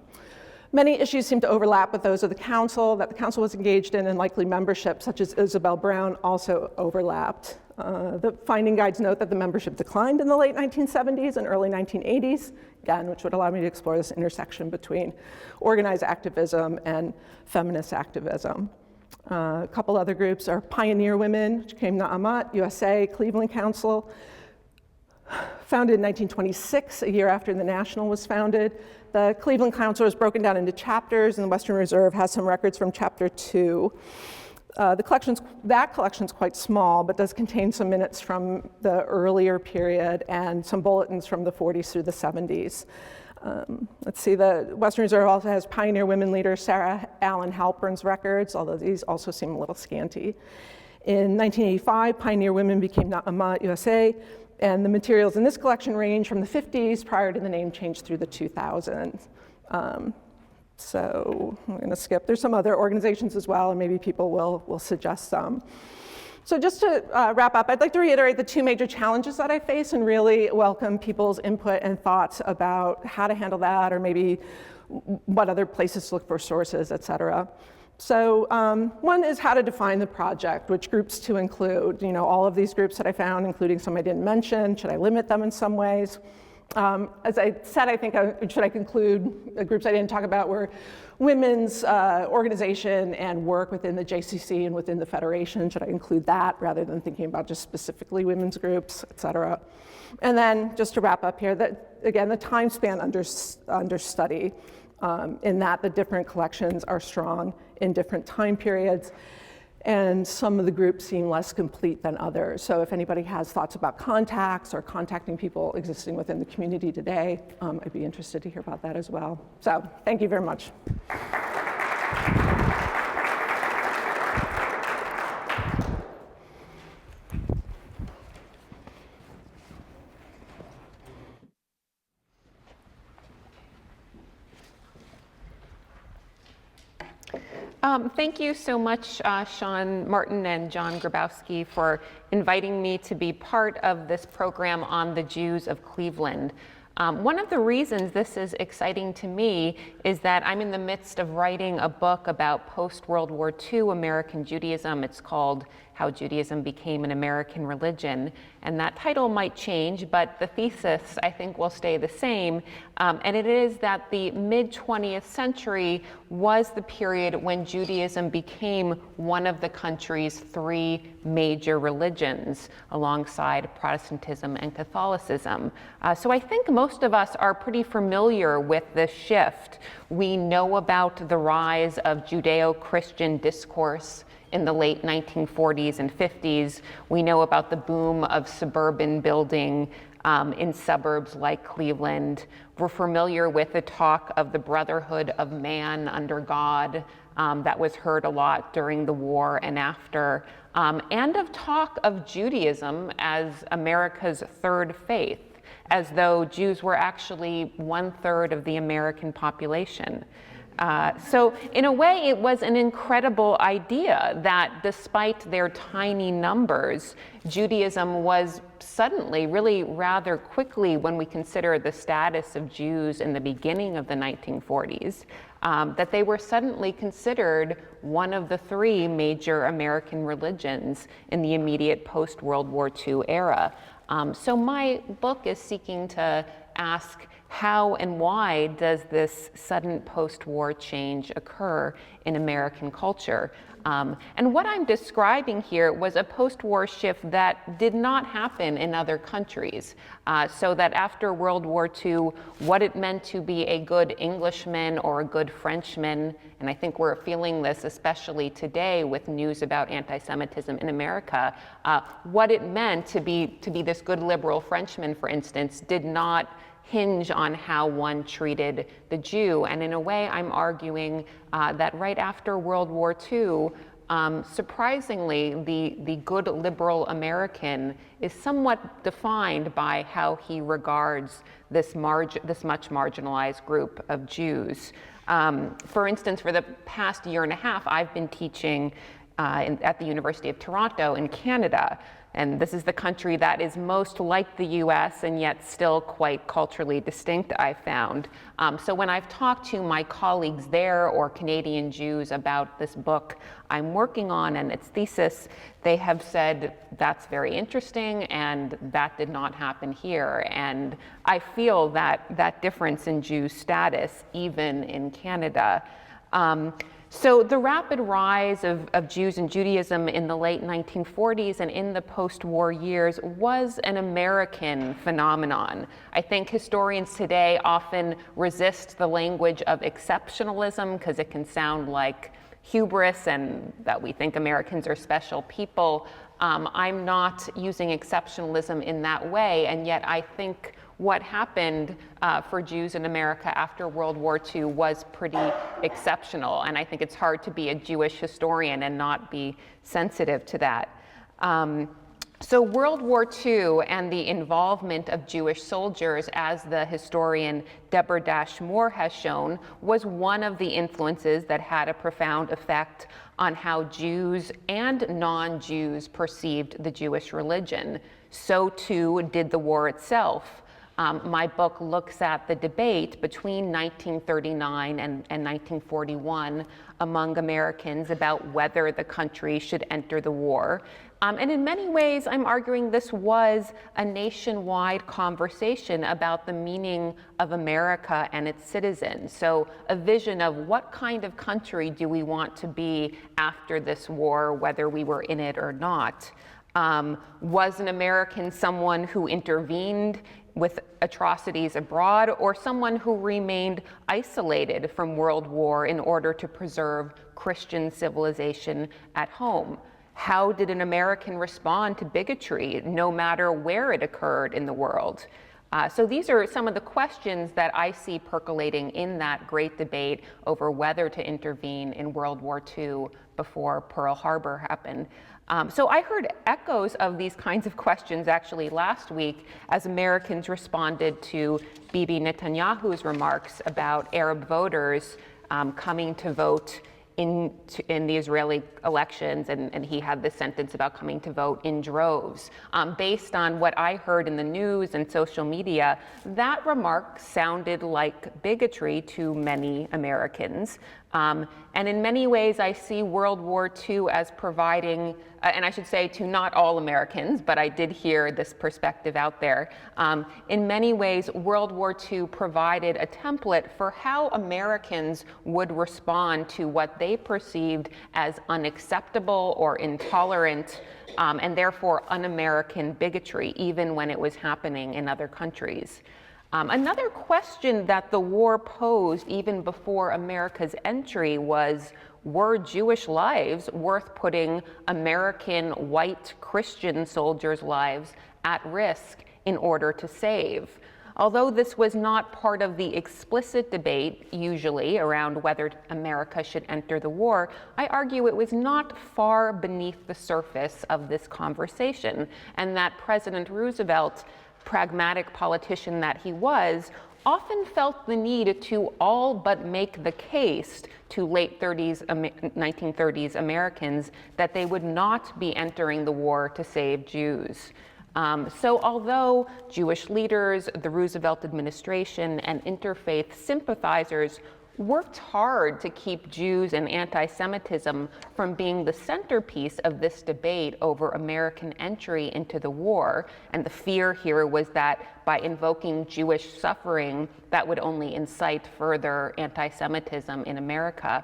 Many issues seem to overlap with those of the council that the council was engaged in, and likely membership, such as Isabel Brown, also overlapped. The finding guides note that the membership declined in the late 1970s and early 1980s, again, which would allow me to explore this intersection between organized activism and feminist activism. A couple other groups are Pioneer Women, which came Na'amat, USA, Cleveland Council, founded in 1926, a year after the National was founded. The Cleveland Council was broken down into chapters, and the Western Reserve has some records from chapter 2. That collection's quite small, but does contain some minutes from the earlier period and some bulletins from the 40s through the 70s. Let's see, the Western Reserve also has Pioneer Women leader Sarah Allen Halpern's records, although these also seem a little scanty. In 1985, Pioneer Women became Na'amat USA, and the materials in this collection range from the 50s prior to the name change through the 2000s. So I'm going to skip. There's some other organizations as well, and maybe people will suggest some. So just to wrap up, I'd like to reiterate the two major challenges that I face and really welcome people's input and thoughts about how to handle that, or maybe what other places to look for sources, et cetera. So one is how to define the project, which groups to include. All of these groups that I found, including some I didn't mention, should I limit them in some ways? As I said, I think should I conclude the groups I didn't talk about were women's organization and work within the JCC and within the Federation. Should I include that rather than thinking about just specifically women's groups, et cetera? And then just to wrap up here, that again, the time span under study, in that the different collections are strong in different time periods. and some of the groups seem less complete than others. So if anybody has thoughts about contacts or contacting people existing within the community today, I'd be interested to hear about that as well. So thank you very much. Thank you so much, Sean Martin and John Grabowski, for inviting me to be part of this program on the Jews of Cleveland. One of the reasons this is exciting to me is that I'm in the midst of writing a book about post-World War II American Judaism. It's called How Judaism Became an American Religion. And that title might change, but the thesis, I think, will stay the same. And it is that the mid-20th century was the period when Judaism became one of the country's three major religions, alongside Protestantism and Catholicism. So I think most of us are pretty familiar with this shift. We know about the rise of Judeo-Christian discourse in the late 1940s and 50s. We know about the boom of suburban building in suburbs like Cleveland. We're familiar with the talk of the brotherhood of man under God that was heard a lot during the war and after, and of talk of Judaism as America's third faith, as though Jews were actually 1/3 of the American population. So in a way, it was an incredible idea that despite their tiny numbers, Judaism was suddenly, really rather quickly, when we consider the status of Jews in the beginning of the 1940s, that they were suddenly considered one of the three major American religions in the immediate post-World War II era. So my book is seeking to ask, how and why does this sudden post-war change occur in American culture? And what I'm describing here was a post-war shift that did not happen in other countries. So that after World War II, what it meant to be a good Englishman or a good Frenchman, and I think we're feeling this especially today with news about anti-Semitism in America, what it meant to be this good liberal Frenchman, for instance, did not hinge on how one treated the Jew. And in a way, I'm arguing that right after World War II, surprisingly, the good liberal American is somewhat defined by how he regards this much marginalized group of Jews. For instance, for the past year and a half, I've been teaching at the University of Toronto in Canada. And this is the country that is most like the US and yet still quite culturally distinct, I've found. So when I've talked to my colleagues there or Canadian Jews about this book I'm working on and its thesis, they have said, that's very interesting and that did not happen here. And I feel that difference in Jew status even in Canada. So the rapid rise of Jews and Judaism in the late 1940s and in the post-war years was an American phenomenon. I think historians today often resist the language of exceptionalism because it can sound like hubris and that we think Americans are special people. I'm not using exceptionalism in that way, and yet I think what happened for Jews in America after World War II was pretty exceptional, and I think it's hard to be a Jewish historian and not be sensitive to that. So World War II and the involvement of Jewish soldiers, as the historian Deborah Dash Moore has shown, was one of the influences that had a profound effect on how Jews and non-Jews perceived the Jewish religion. So too did the war itself. My book looks at the debate between 1939 and 1941 among Americans about whether the country should enter the war. And in many ways, I'm arguing this was a nationwide conversation about the meaning of America and its citizens. So a vision of what kind of country do we want to be after this war, whether we were in it or not. Was an American someone who intervened with atrocities abroad, or someone who remained isolated from world war in order to preserve Christian civilization at home? How did an American respond to bigotry, no matter where it occurred in the world? So these are some of the questions that I see percolating in that great debate over whether to intervene in World War II before Pearl Harbor happened. So I heard echoes of these kinds of questions actually last week as Americans responded to Bibi Netanyahu's remarks about Arab voters coming to vote in the Israeli elections, and he had this sentence about coming to vote in droves. Based on what I heard in the news and social media, that remark sounded like bigotry to many Americans. And in many ways, I see World War II as providing, and I should say to not all Americans, but I did hear this perspective out there. In many ways, World War II provided a template for how Americans would respond to what they perceived as unacceptable or intolerant, and therefore un-American bigotry, even when it was happening in other countries. Another question that the war posed even before America's entry was, were Jewish lives worth putting American white Christian soldiers' lives at risk in order to save? Although this was not part of the explicit debate, usually, around whether America should enter the war, I argue it was not far beneath the surface of this conversation, and that President Roosevelt, pragmatic politician that he was, often felt the need to all but make the case to late 1930s Americans that they would not be entering the war to save Jews. So although Jewish leaders, the Roosevelt administration, and interfaith sympathizers worked hard to keep Jews and anti-Semitism from being the centerpiece of this debate over American entry into the war, and the fear here was that by invoking Jewish suffering, that would only incite further anti-Semitism in America,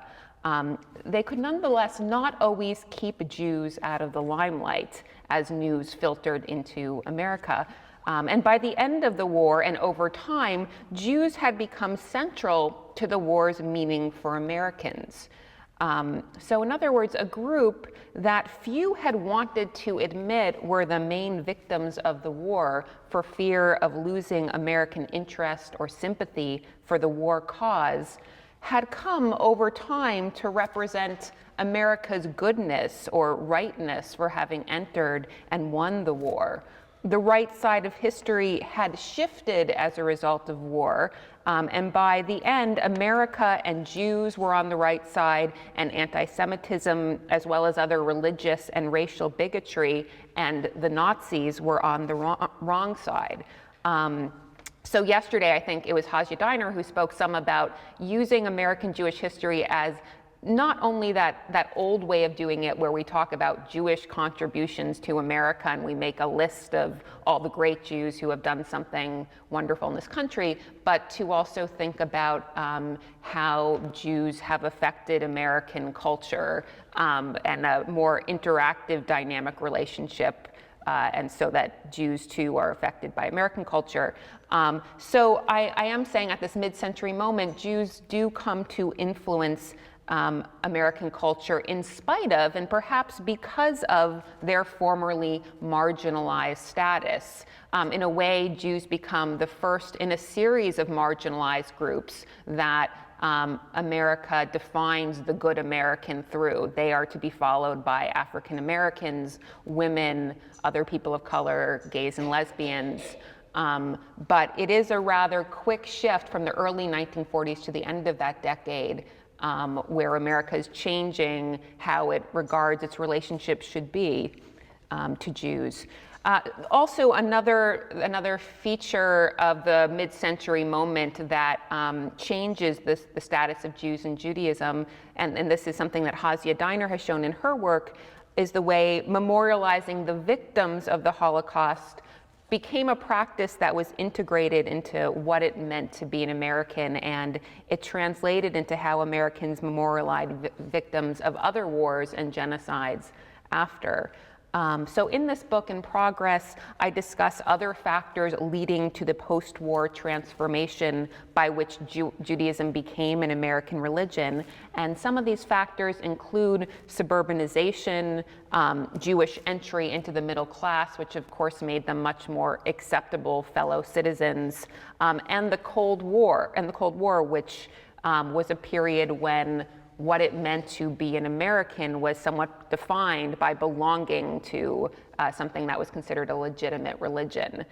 they could nonetheless not always keep Jews out of the limelight as news filtered into America. And by the end of the war and over time, Jews had become central to the war's meaning for Americans. So in other words, a group that few had wanted to admit were the main victims of the war for fear of losing American interest or sympathy for the war cause, had come over time to represent America's goodness or rightness for having entered and won the war. The right side of history had shifted as a result of war, and by the end, America and Jews were on the right side, and anti-Semitism, as well as other religious and racial bigotry, and the Nazis were on the wrong side. So yesterday, I think it was Haji Diner who spoke some about using American Jewish history as not only that old way of doing it where we talk about Jewish contributions to America and we make a list of all the great Jews who have done something wonderful in this country, but to also think about how Jews have affected American culture and a more interactive dynamic relationship, and so that Jews too are affected by American culture. So I am saying at this mid-century moment, Jews do come to influence American culture in spite of, and perhaps because of, their formerly marginalized status. In a way, Jews become the first in a series of marginalized groups that America defines the good American through. They are to be followed by African Americans, women, other people of color, gays and lesbians. But it is a rather quick shift from the early 1940s to the end of that decade, where America is changing how it regards its relationship should be to Jews. Also, another feature of the mid-century moment that changes the status of Jews in Judaism, and this is something that Hasia Diner has shown in her work, is the way memorializing the victims of the Holocaust became a practice that was integrated into what it meant to be an American, and it translated into how Americans memorialized victims of other wars and genocides after. So in this book, In Progress, I discuss other factors leading to the post-war transformation by which Judaism became an American religion. And some of these factors include suburbanization, Jewish entry into the middle class, which of course made them much more acceptable fellow citizens, and the Cold War, which was a period when what it meant to be an American was somewhat defined by belonging to something that was considered a legitimate religion.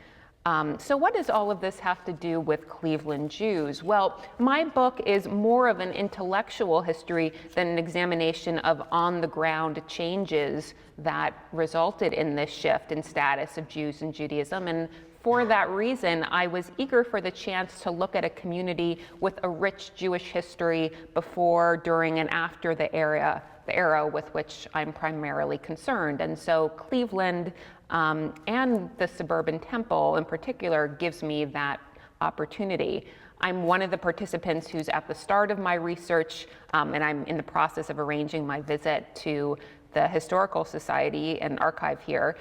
So what does all of this have to do with Cleveland Jews? Well, my book is more of an intellectual history than an examination of on-the-ground changes that resulted in this shift in status of Jews in Judaism. And for that reason, I was eager for the chance to look at a community with a rich Jewish history before, during, and after the era with which I'm primarily concerned. And so Cleveland and the suburban temple in particular gives me that opportunity. I'm one of the participants who's at the start of my research, and I'm in the process of arranging my visit to the Historical Society and archive here.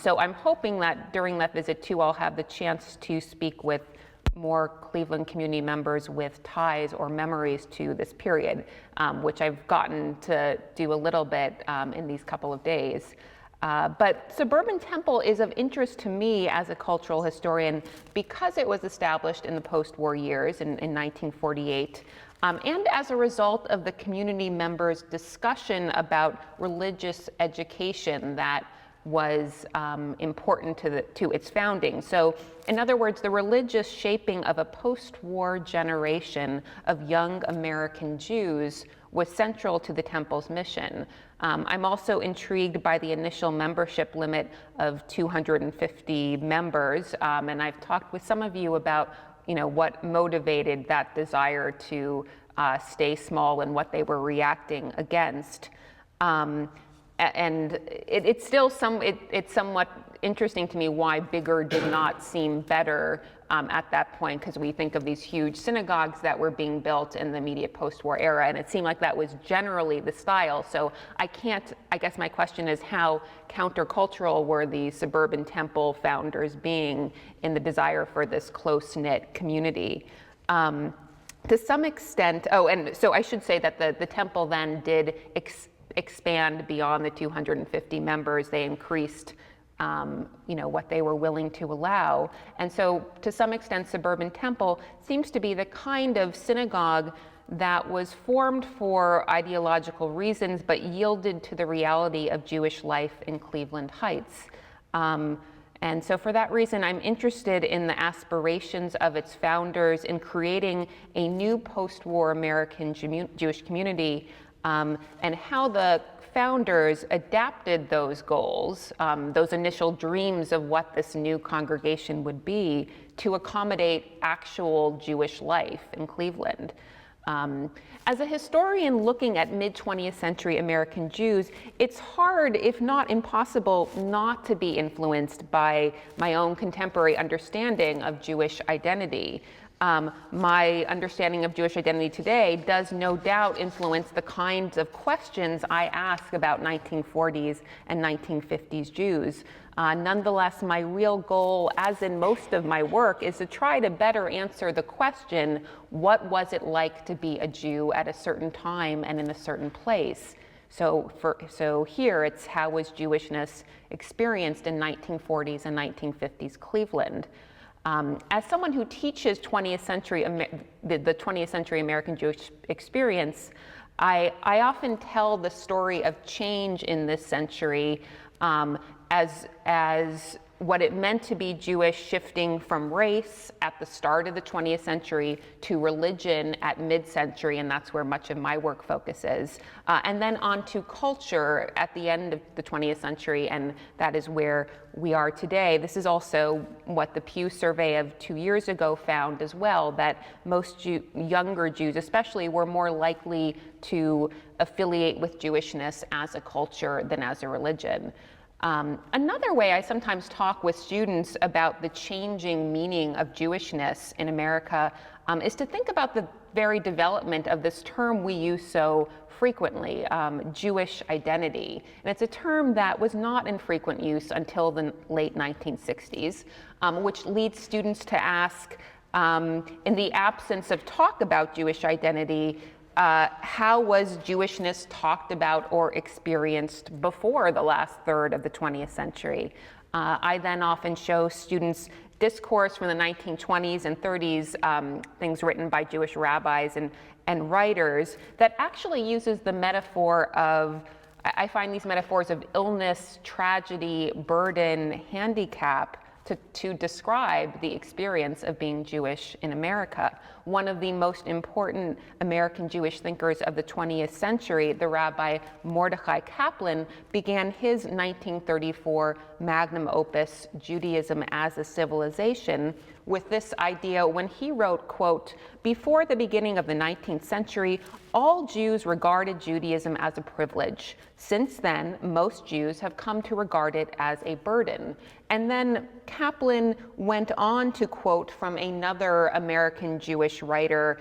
So I'm hoping that during that visit too, I'll have the chance to speak with more Cleveland community members with ties or memories to this period, which I've gotten to do a little bit in these couple of days. But Suburban Temple is of interest to me as a cultural historian because it was established in the post-war years in 1948. And as a result of the community members' discussion about religious education that was important to its founding. So, in other words, the religious shaping of a post-war generation of young American Jews was central to the temple's mission. I'm also intrigued by the initial membership limit of 250 members, and I've talked with some of you about what motivated that desire to stay small and what they were reacting against. And it's still it's somewhat interesting to me why bigger did not seem better at that point, because we think of these huge synagogues that were being built in the immediate post-war era, and it seemed like that was generally the style. So I guess my question is, how countercultural were the suburban temple founders being in the desire for this close-knit community? To some extent, and so I should say that the temple then did expand beyond the 250 members. They increased what they were willing to allow. And so to some extent, Suburban Temple seems to be the kind of synagogue that was formed for ideological reasons, but yielded to the reality of Jewish life in Cleveland Heights. And so for that reason, I'm interested in the aspirations of its founders in creating a new post-war American Jewish community, and how the founders adapted those goals, those initial dreams of what this new congregation would be, to accommodate actual Jewish life in Cleveland. As a historian looking at mid-20th century American Jews, it's hard, if not impossible, not to be influenced by my own contemporary understanding of Jewish identity. My understanding of Jewish identity today does no doubt influence the kinds of questions I ask about 1940s and 1950s Jews. Nonetheless, my real goal, as in most of my work, is to try to better answer the question, what was it like to be a Jew at a certain time and in a certain place? So here it's, how was Jewishness experienced in 1940s and 1950s Cleveland? As someone who teaches the 20th century American Jewish experience, I often tell the story of change in this century as what it meant to be Jewish, shifting from race at the start of the 20th century to religion at mid-century, and that's where much of my work focuses, and then on to culture at the end of the 20th century, and that is where we are today. This is also what the Pew survey of 2 years ago found as well, that most younger Jews especially were more likely to affiliate with Jewishness as a culture than as a religion. Another way I sometimes talk with students about the changing meaning of Jewishness in America is to think about the very development of this term we use so frequently, Jewish identity. And it's a term that was not in frequent use until the late 1960s, which leads students to ask, in the absence of talk about Jewish identity, how was Jewishness talked about or experienced before the last third of the 20th century? I then often show students discourse from the 1920s and 30s, things written by Jewish rabbis and writers, that actually uses the metaphor of, I find these metaphors of illness, tragedy, burden, handicap, to describe the experience of being Jewish in America. One of the most important American Jewish thinkers of the 20th century, the Rabbi Mordechai Kaplan, began his 1934 magnum opus, Judaism as a Civilization, with this idea when he wrote, quote, "Before the beginning of the 19th century, all Jews regarded Judaism as a privilege. Since then, most Jews have come to regard it as a burden." And then Kaplan went on to quote from another American Jewish writer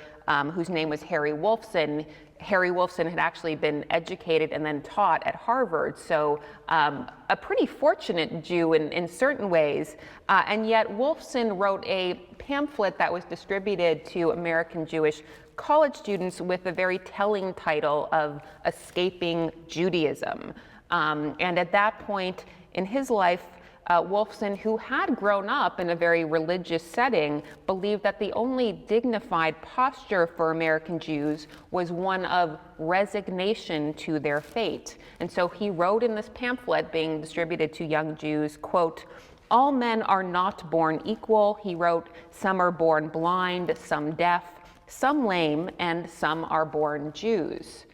whose name was Harry Wolfson. Harry Wolfson had actually been educated and then taught at Harvard, so a pretty fortunate Jew in certain ways. And yet Wolfson wrote a pamphlet that was distributed to American Jewish college students with a very telling title of Escaping Judaism. And at that point in his life, Wolfson, who had grown up in a very religious setting, believed that the only dignified posture for American Jews was one of resignation to their fate. And so he wrote in this pamphlet being distributed to young Jews, quote, "All men are not born equal," he wrote. "Some are born blind, some deaf, some lame, and some are born Jews."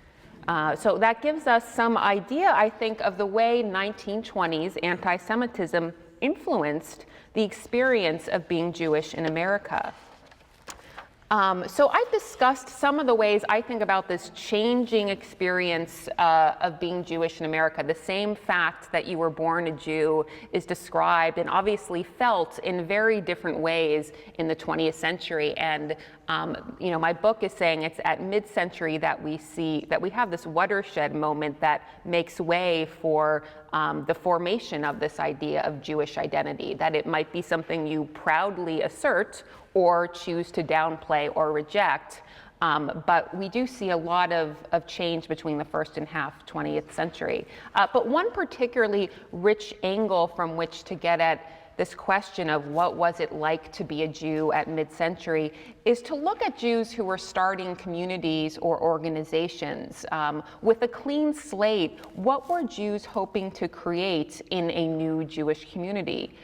So that gives us some idea, I think, of the way 1920s anti-Semitism influenced the experience of being Jewish in America. So I've discussed some of the ways I think about this changing experience of being Jewish in America. The same fact that you were born a Jew is described and obviously felt in very different ways in the 20th century. And my book is saying it's at mid-century that we have this watershed moment that makes way for the formation of this idea of Jewish identity, that it might be something you proudly assert or choose to downplay or reject. But we do see a lot of change between the first and half 20th century. But one particularly rich angle from which to get at this question of what was it like to be a Jew at mid-century is to look at Jews who were starting communities or organizations. With a clean slate, what were Jews hoping to create in a new Jewish community?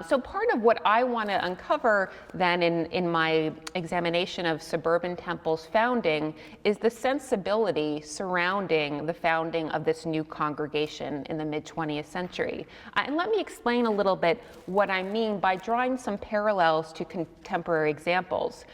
So part of what I want to uncover then in my examination of Suburban Temple's founding is the sensibility surrounding the founding of this new congregation in the mid-20th century. And let me explain a little bit what I mean by drawing some parallels to contemporary examples.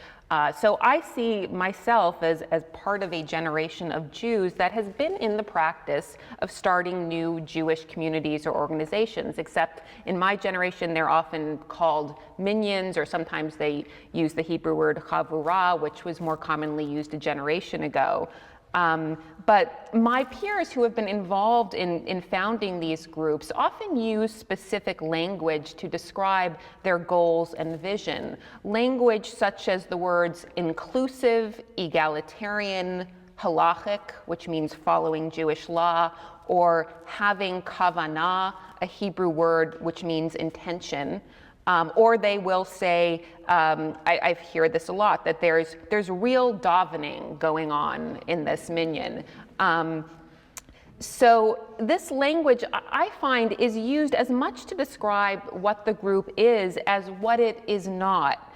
So I see myself as part of a generation of Jews that has been in the practice of starting new Jewish communities or organizations, except in my generation they're often called minions, or sometimes they use the Hebrew word chavurah, which was more commonly used a generation ago. But my peers who have been involved in founding these groups often use specific language to describe their goals and vision. Language such as the words inclusive, egalitarian, halachic, which means following Jewish law, or having kavanah, a Hebrew word which means intention. Or they will say, I hear this a lot, that there's real davening going on in this minyan. So this language, I find, is used as much to describe what the group is as what it is not.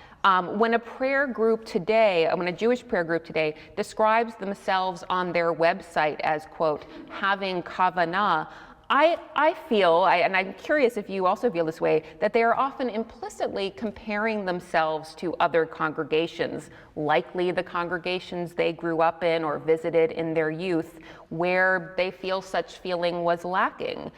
When a prayer group today, when a Jewish prayer group today describes themselves on their website as, quote, having kavanah, I feel, and I'm curious if you also feel this way, that they are often implicitly comparing themselves to other congregations, likely the congregations they grew up in or visited in their youth, where they feel such feeling was lacking.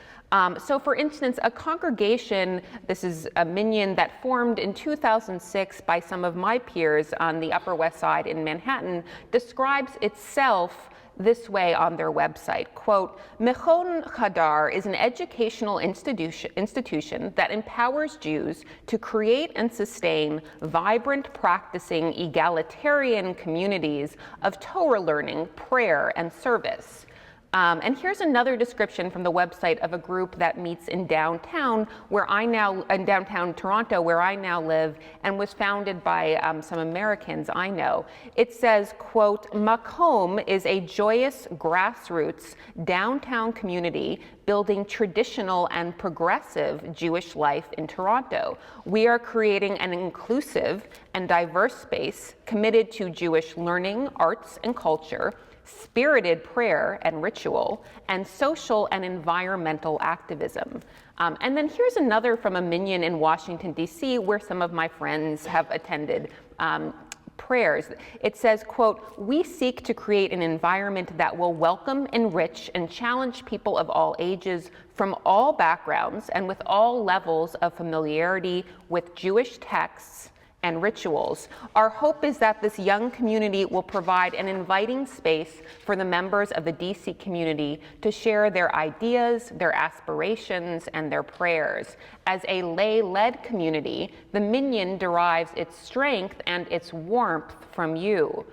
So for instance, a congregation, this is a minion that formed in 2006 by some of my peers on the Upper West Side in Manhattan, describes itself this way on their website, quote, Mechon Hadar is an educational institution that empowers Jews to create and sustain vibrant, practicing, egalitarian communities of Torah learning, prayer, and service. And here's another description from the website of a group that meets in downtown Toronto, where I now live, and was founded by some Americans I know. It says, quote, Makom is a joyous grassroots downtown community building traditional and progressive Jewish life in Toronto. We are creating an inclusive and diverse space committed to Jewish learning, arts, and culture, spirited prayer and ritual, and social and environmental activism. And then here's another from a minion in Washington, D.C., where some of my friends have attended prayers. It says, quote, we seek to create an environment that will welcome, enrich, and challenge people of all ages from all backgrounds and with all levels of familiarity with Jewish texts and rituals. Our hope is that this young community will provide an inviting space for the members of the DC community to share their ideas, their aspirations, and their prayers. As a lay-led community, the Minyan derives its strength and its warmth from you.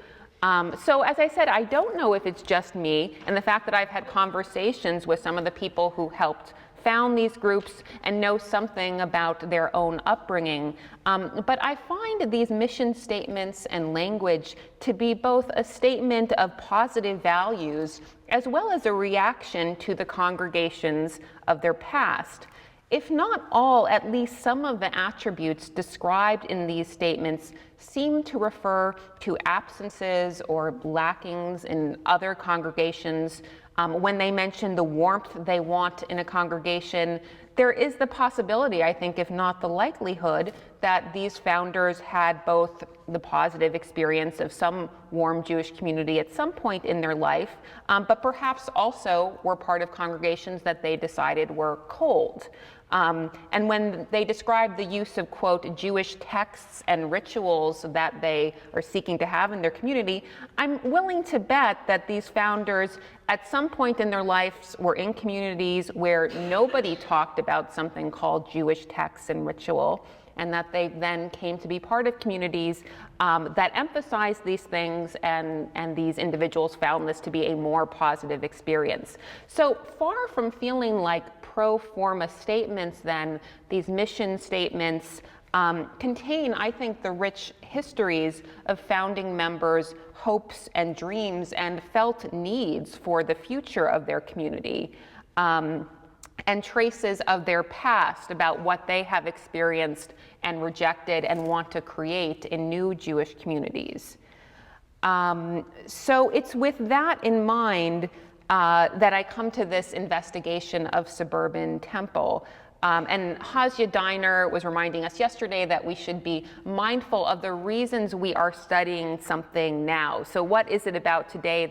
So as I said, I don't know if it's just me and the fact that I've had conversations with some of the people who helped found these groups and know something about their own upbringing. But I find these mission statements and language to be both a statement of positive values as well as a reaction to the congregations of their past. If not all, at least some of the attributes described in these statements seem to refer to absences or lackings in other congregations. When they mention the warmth they want in a congregation, there is the possibility, I think, if not the likelihood, that these founders had both the positive experience of some warm Jewish community at some point in their life, but perhaps also were part of congregations that they decided were cold. And when they describe the use of, quote, Jewish texts and rituals that they are seeking to have in their community, I'm willing to bet that these founders at some point in their lives were in communities where nobody talked about something called Jewish texts and ritual, and that they then came to be part of communities that emphasized these things, and these individuals found this to be a more positive experience. So far from feeling like pro forma statements, then, these mission statements contain, I think, the rich histories of founding members' hopes and dreams and felt needs for the future of their community, and traces of their past about what they have experienced and rejected and want to create in new Jewish communities. So it's with that in mind that I come to this investigation of Suburban Temple. And Hasia Diner was reminding us yesterday that we should be mindful of the reasons we are studying something now. So what is it about today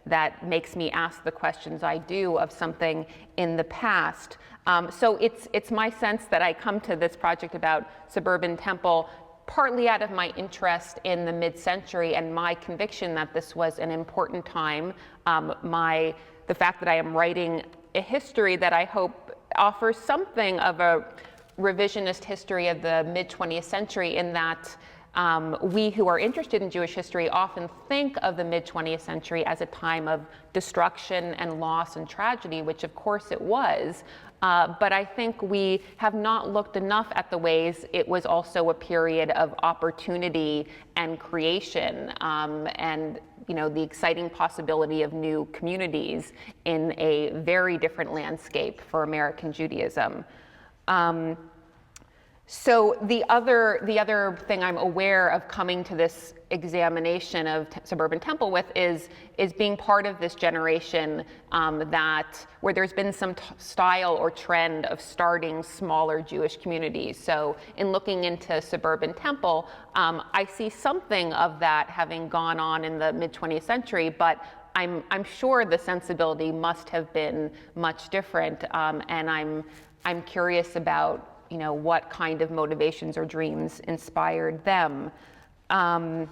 that makes me ask the questions I do of something in the past? So it's my sense that I come to this project about Suburban Temple partly out of my interest in the mid-century and my conviction that this was an important time. The fact that I am writing a history that I hope offers something of a revisionist history of the mid-20th century, in that we who are interested in Jewish history often think of the mid-20th century as a time of destruction and loss and tragedy, which of course it was. But I think we have not looked enough at the ways it was also a period of opportunity and creation, and the exciting possibility of new communities in a very different landscape for American Judaism. So the other thing I'm aware of coming to this examination of suburban temple with is being part of this generation where there's been some style or trend of starting smaller Jewish communities. So in looking into suburban temple, I see something of that having gone on in the mid-20th century, but I'm sure the sensibility must have been much different, and I'm curious about what kind of motivations or dreams inspired them. I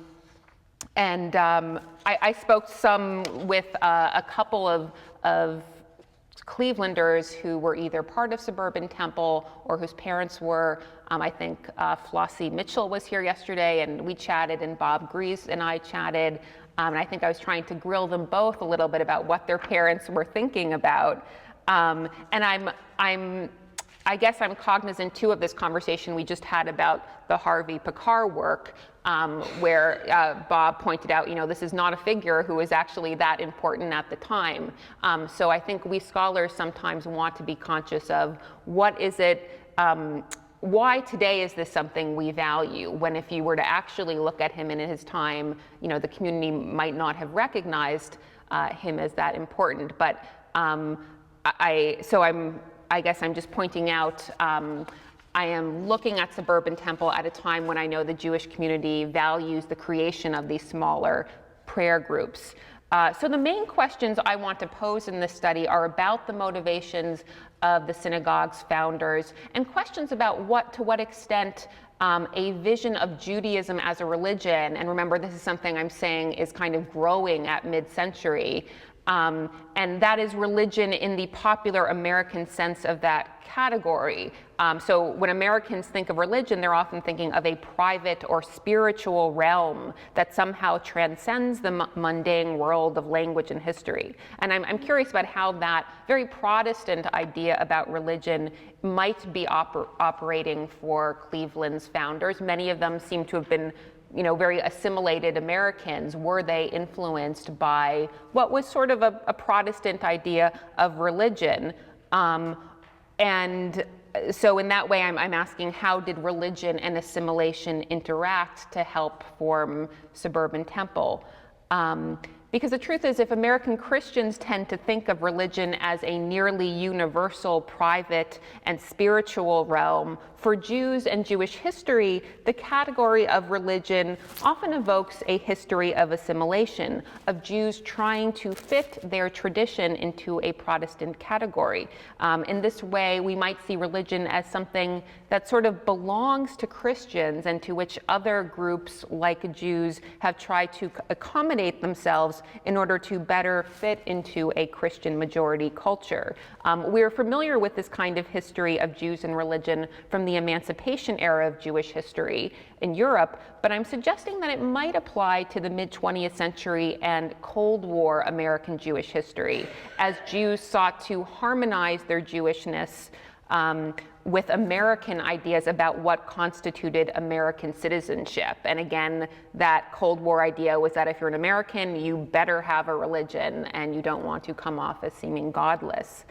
spoke some with a couple of Clevelanders who were either part of suburban temple or whose parents were. I think Flossie Mitchell was here yesterday, and we chatted, and Bob Grease and I chatted. And I think I was trying to grill them both a little bit about what their parents were thinking about. And I guess I'm cognizant too of this conversation we just had about the Harvey Pekar work, where Bob pointed out, this is not a figure who was actually that important at the time. So I think we scholars sometimes want to be conscious of what is it, why today is this something we value, when if you were to actually look at him in his time, the community might not have recognized him as that important. But I guess I'm just pointing out, I am looking at suburban temple at a time when I know the Jewish community values the creation of these smaller prayer groups. So the main questions I want to pose in this study are about the motivations of the synagogue's founders, and questions about to what extent a vision of Judaism as a religion, and remember this is something I'm saying is kind of growing at mid-century, and that is religion in the popular American sense of that category. So when Americans think of religion, they're often thinking of a private or spiritual realm that somehow transcends the mundane world of language and history. And I'm curious about how that very Protestant idea about religion might be operating for Cleveland's founders. Many of them seem to have been very assimilated Americans. Were they influenced by what was sort of a Protestant idea of religion? And so in that way, I'm asking, how did religion and assimilation interact to help form suburban temple? Because the truth is, if American Christians tend to think of religion as a nearly universal, private, and spiritual realm, for Jews and Jewish history, the category of religion often evokes a history of assimilation, of Jews trying to fit their tradition into a Protestant category. In this way, we might see religion as something that sort of belongs to Christians and to which other groups like Jews have tried to accommodate themselves in order to better fit into a Christian majority culture. We're familiar with this kind of history of Jews and religion from the Emancipation era of Jewish history in Europe, but I'm suggesting that it might apply to the mid-20th century and Cold War American Jewish history, as Jews sought to harmonize their Jewishness with American ideas about what constituted American citizenship. And again, that Cold War idea was that if you're an American, you better have a religion and you don't want to come off as seeming godless.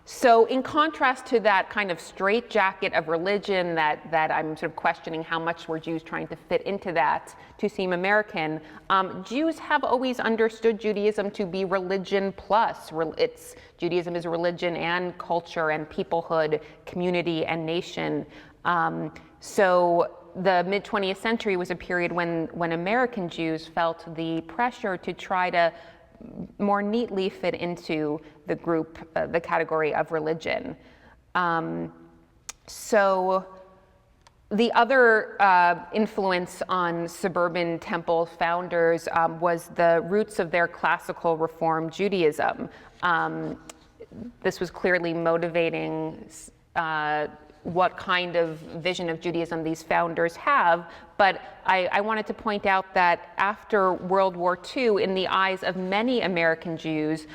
So in contrast to that kind of straitjacket of religion that I'm sort of questioning how much were Jews trying to fit into that to seem American, Jews have always understood Judaism to be religion plus. Judaism is religion and culture and peoplehood, community and nation. So the mid-20th century was a period when American Jews felt the pressure to try to more neatly fit into the group, the category of religion. So the other influence on suburban temple founders was the roots of their classical Reform Judaism. This was clearly motivating what kind of vision of Judaism these founders have, but I wanted to point out that after World War II, in the eyes of many American Jews,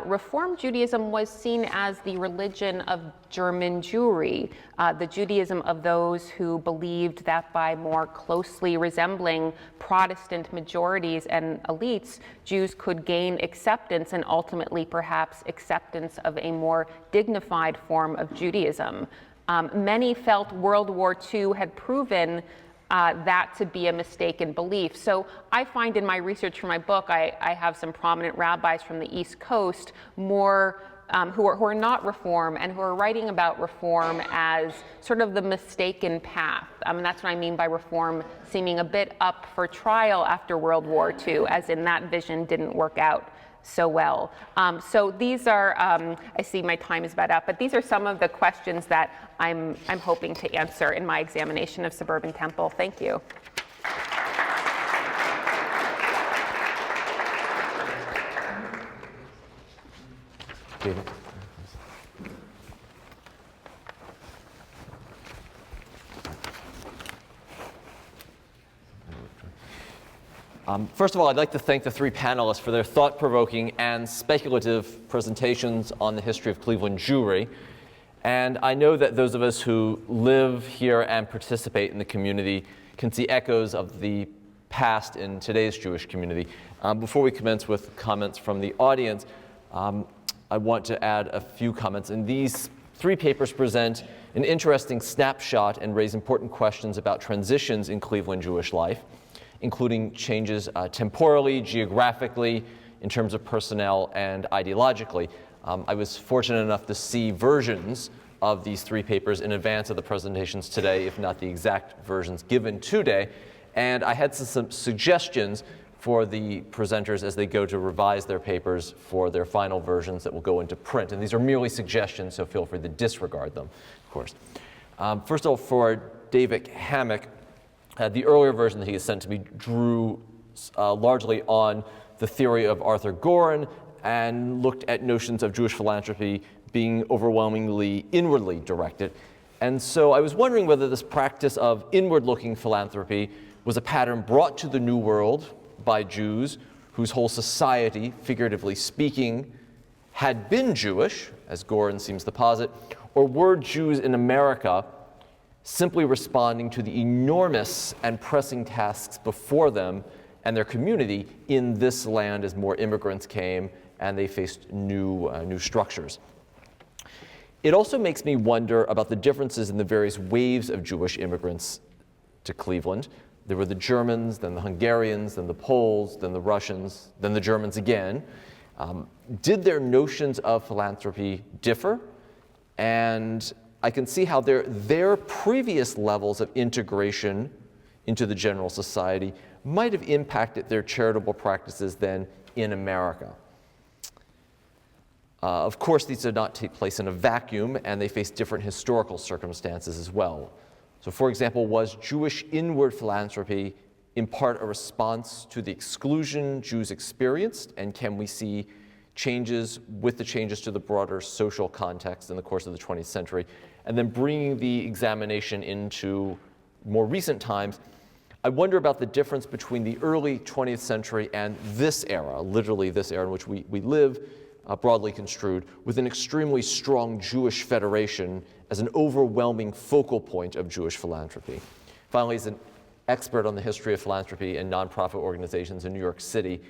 Reform Judaism was seen as the religion of German Jewry, the Judaism of those who believed that by more closely resembling Protestant majorities and elites, Jews could gain acceptance and ultimately perhaps acceptance of a more dignified form of Judaism. Many felt World War II had proven that to be a mistaken belief. So I find in my research for my book, I have some prominent rabbis from the East Coast, more who are not Reform and who are writing about Reform as sort of the mistaken path. And that's what I mean by Reform seeming a bit up for trial after World War II, as in that vision didn't work out so well. So these are, I see my time is about up, but these are some of the questions that I'm hoping to answer in my examination of Suburban Temple. Thank you. David? First of all, I'd like to thank the three panelists for their thought-provoking and speculative presentations on the history of Cleveland Jewry. And I know that those of us who live here and participate in the community can see echoes of the past in today's Jewish community. Before we commence with comments from the audience, I want to add a few comments. And these three papers present an interesting snapshot and raise important questions about transitions in Cleveland Jewish life, including changes temporally, geographically, in terms of personnel, and ideologically. I was fortunate enough to see versions of these three papers in advance of the presentations today, if not the exact versions given today. And I had some suggestions for the presenters as they go to revise their papers for their final versions that will go into print. And these are merely suggestions, so feel free to disregard them, of course. First of all, for David Hammack, the earlier version that he has sent to me drew largely on the theory of Arthur Gorin and looked at notions of Jewish philanthropy being overwhelmingly inwardly directed. And so I was wondering whether this practice of inward-looking philanthropy was a pattern brought to the New World by Jews whose whole society, figuratively speaking, had been Jewish, as Gorin seems to posit, or were Jews in America simply responding to the enormous and pressing tasks before them and their community in this land as more immigrants came and they faced new structures. It also makes me wonder about the differences in the various waves of Jewish immigrants to Cleveland. There were the Germans, then the Hungarians, then the Poles, then the Russians, then the Germans again. Did their notions of philanthropy differ? And I can see how their previous levels of integration into the general society might have impacted their charitable practices then in America. Of course, these did not take place in a vacuum, and they faced different historical circumstances as well. So, for example, was Jewish inward philanthropy in part a response to the exclusion Jews experienced, and can we see changes with the changes to the broader social context in the course of the 20th century? And then bringing the examination into more recent times, I wonder about the difference between the early 20th century and this era, literally this era in which we live, broadly construed, with an extremely strong Jewish federation as an overwhelming focal point of Jewish philanthropy. Finally, as an expert on the history of philanthropy and nonprofit organizations in New York City,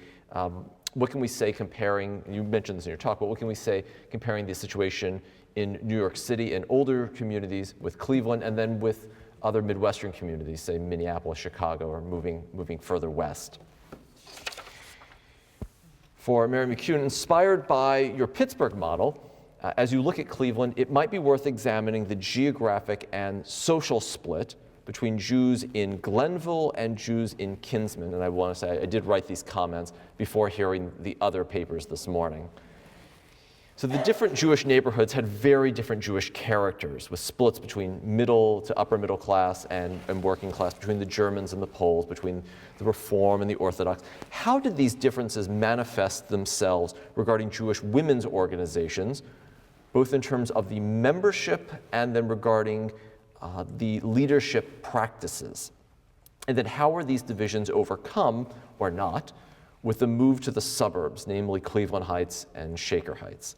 what can we say comparing, you mentioned this in your talk, but what can we say comparing the situation in New York City and older communities with Cleveland and then with other Midwestern communities, say Minneapolis, Chicago, or moving further west? For Mary McCune, inspired by your Pittsburgh model, as you look at Cleveland, it might be worth examining the geographic and social split between Jews in Glenville and Jews in Kinsman. And I want to say I did write these comments before hearing the other papers this morning. So the different Jewish neighborhoods had very different Jewish characters, with splits between middle to upper middle class and working class, between the Germans and the Poles, between the Reform and the Orthodox. How did these differences manifest themselves regarding Jewish women's organizations, both in terms of the membership and then regarding the leadership practices? And then how were these divisions overcome, or not, with the move to the suburbs, namely Cleveland Heights and Shaker Heights?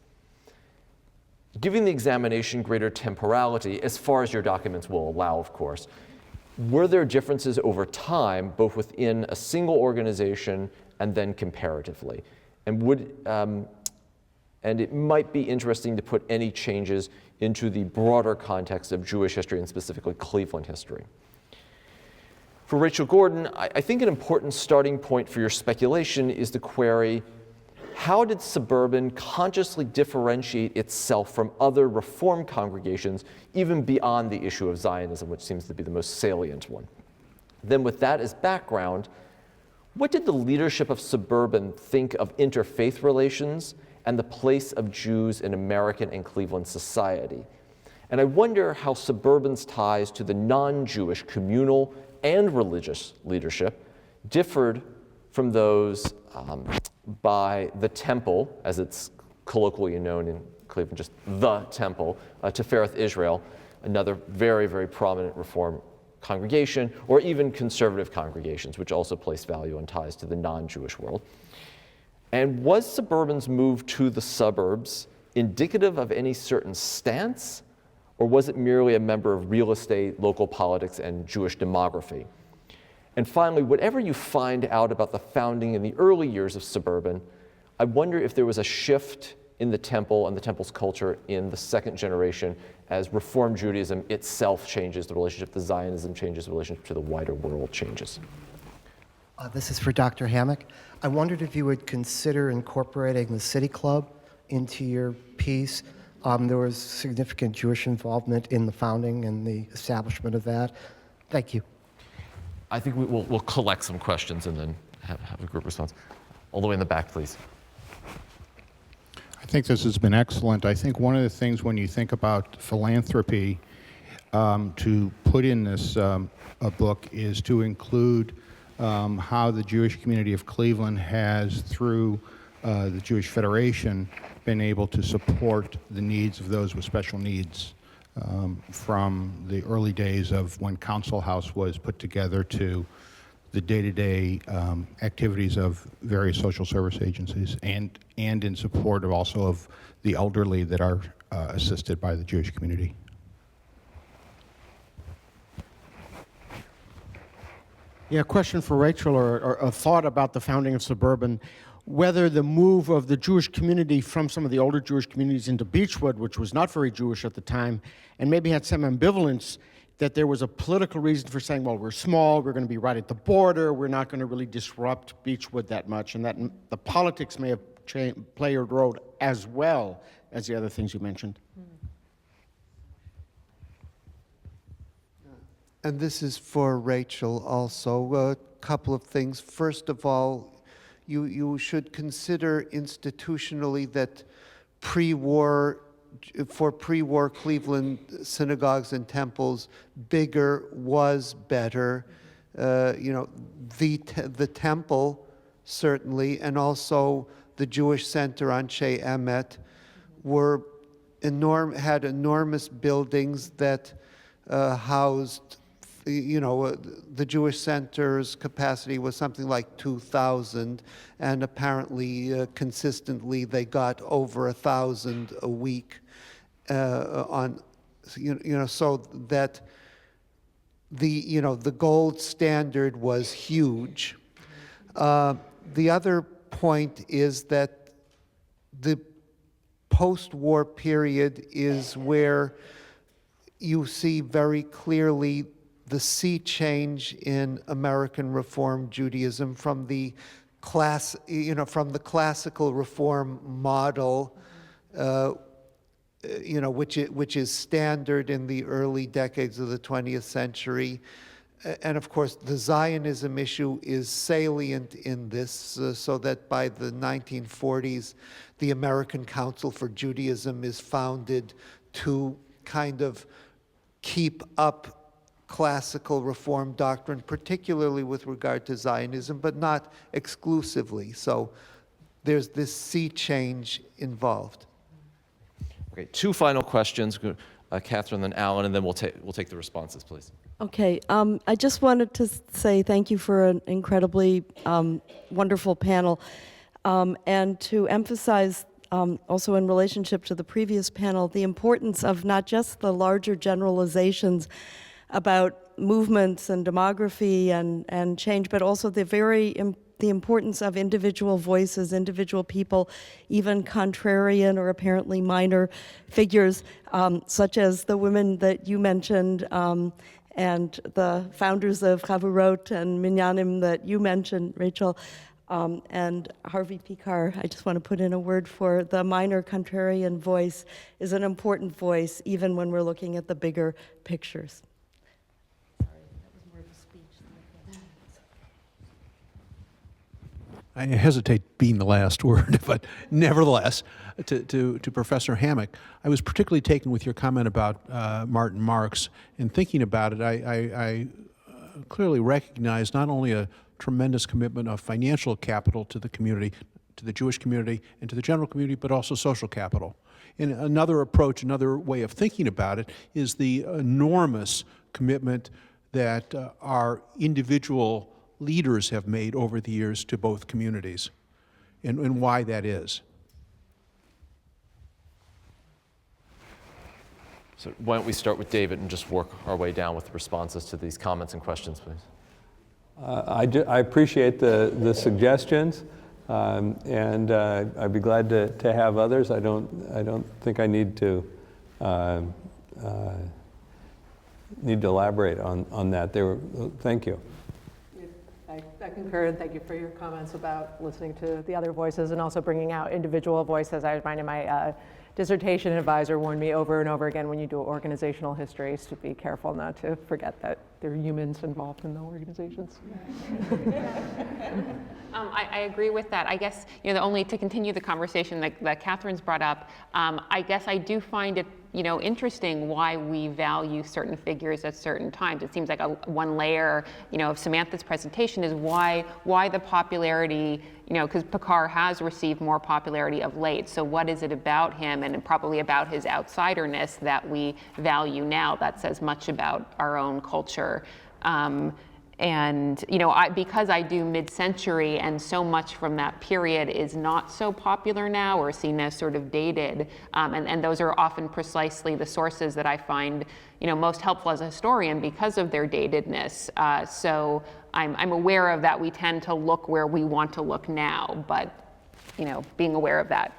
Giving the examination greater temporality, as far as your documents will allow, of course, were there differences over time, both within a single organization and then comparatively? And and it might be interesting to put any changes into the broader context of Jewish history and specifically Cleveland history. For Rachel Gordon, I think an important starting point for your speculation is to query, how did suburban consciously differentiate itself from other Reform congregations, even beyond the issue of Zionism, which seems to be the most salient one? Then with that as background, what did the leadership of suburban think of interfaith relations and the place of Jews in American and Cleveland society? And I wonder how suburban's ties to the non-Jewish communal and religious leadership differed from those by the temple, as it's colloquially known in Cleveland, just the temple, Tifereth Israel, another very, very prominent Reform congregation, or even conservative congregations, which also place value on ties to the non-Jewish world. And was suburban's move to the suburbs indicative of any certain stance, or was it merely a member of real estate, local politics, and Jewish demography? And finally, whatever you find out about the founding in the early years of suburban, I wonder if there was a shift in the temple and the temple's culture in the second generation as Reform Judaism itself changes, the relationship to Zionism changes, the relationship to the wider world changes. This is for Dr. Hammack. I wondered if you would consider incorporating the City Club into your piece. There was significant Jewish involvement in the founding and the establishment of that. Thank you. I think we'll collect some questions and then have a group response. All the way in the back, please. I think this has been excellent. I think one of the things when you think about philanthropy to put in this a book is to include how the Jewish community of Cleveland has, through the Jewish Federation, been able to support the needs of those with special needs. From the early days of when Council House was put together to the day-to-day activities of various social service agencies, and in support of also of the elderly that are assisted by the Jewish community. Yeah, question for Rachel, or a thought about the founding of suburban. Whether the move of the Jewish community from some of the older Jewish communities into Beechwood, which was not very Jewish at the time, and maybe had some ambivalence, that there was a political reason for saying, well, we're small, we're going to be right at the border, we're not going to really disrupt Beechwood that much, and that the politics may have played a role as well as the other things you mentioned. And this is for Rachel also. A couple of things. First of all, you should consider institutionally that for pre-war Cleveland synagogues and temples, bigger was better. The temple, certainly, and also the Jewish Center on Shea Emet had enormous buildings that housed. The Jewish Center's capacity was something like 2,000, and apparently, consistently, they got over 1,000 a week. So that the gold standard was huge. The other point is that the post-war period is where you see very clearly the sea change in American Reform Judaism from the classical Reform model, which is standard in the early decades of the 20th century. And of course, the Zionism issue is salient in this, so that by the 1940s, the American Council for Judaism is founded to kind of keep up classical Reform doctrine, particularly with regard to Zionism, but not exclusively. So there's this sea change involved. Okay, two final questions, Catherine, then Alan, and then we'll take the responses, please. Okay, I just wanted to say thank you for an incredibly wonderful panel, and to emphasize also in relationship to the previous panel, the importance of not just the larger generalizations about movements and demography and change, but also the the importance of individual voices, individual people, even contrarian or apparently minor figures, such as the women that you mentioned, and the founders of Chavurot and Minyanim that you mentioned, Rachel, and Harvey Pikar. I just want to put in a word for the minor contrarian voice is an important voice, even when we're looking at the bigger pictures. Sorry, that was more of a speech than I hesitate being the last word, but nevertheless, to Professor Hammack, I was particularly taken with your comment about Martin Marx. And thinking about it, I clearly recognize not only a tremendous commitment of financial capital to the community, to the Jewish community, and to the general community, but also social capital. And another approach, another way of thinking about it is the enormous commitment that our individual leaders have made over the years to both communities, and why that is. So why don't we start with David and just work our way down with responses to these comments and questions, please. I appreciate the suggestions, and I'd be glad to have others. I don't think I need to elaborate on that. Thank you. I concur, and thank you for your comments about listening to the other voices and also bringing out individual voices. I was reminded my dissertation advisor warned me over and over again when you do organizational histories to be careful not to forget that there are humans involved in the organizations. I agree with that. I guess, only to continue the conversation that Catherine's brought up, I guess I do find it, interesting why we value certain figures at certain times. It seems like one layer, of Samantha's presentation is why the popularity, because Pikar has received more popularity of late. So what is it about him, and probably about his outsiderness, that we value now that says much about our own culture? And because I do mid-century, and so much from that period is not so popular now or seen as sort of dated, and those are often precisely the sources that I find most helpful as a historian because of their datedness. So I'm aware of that. We tend to look where we want to look now, but being aware of that.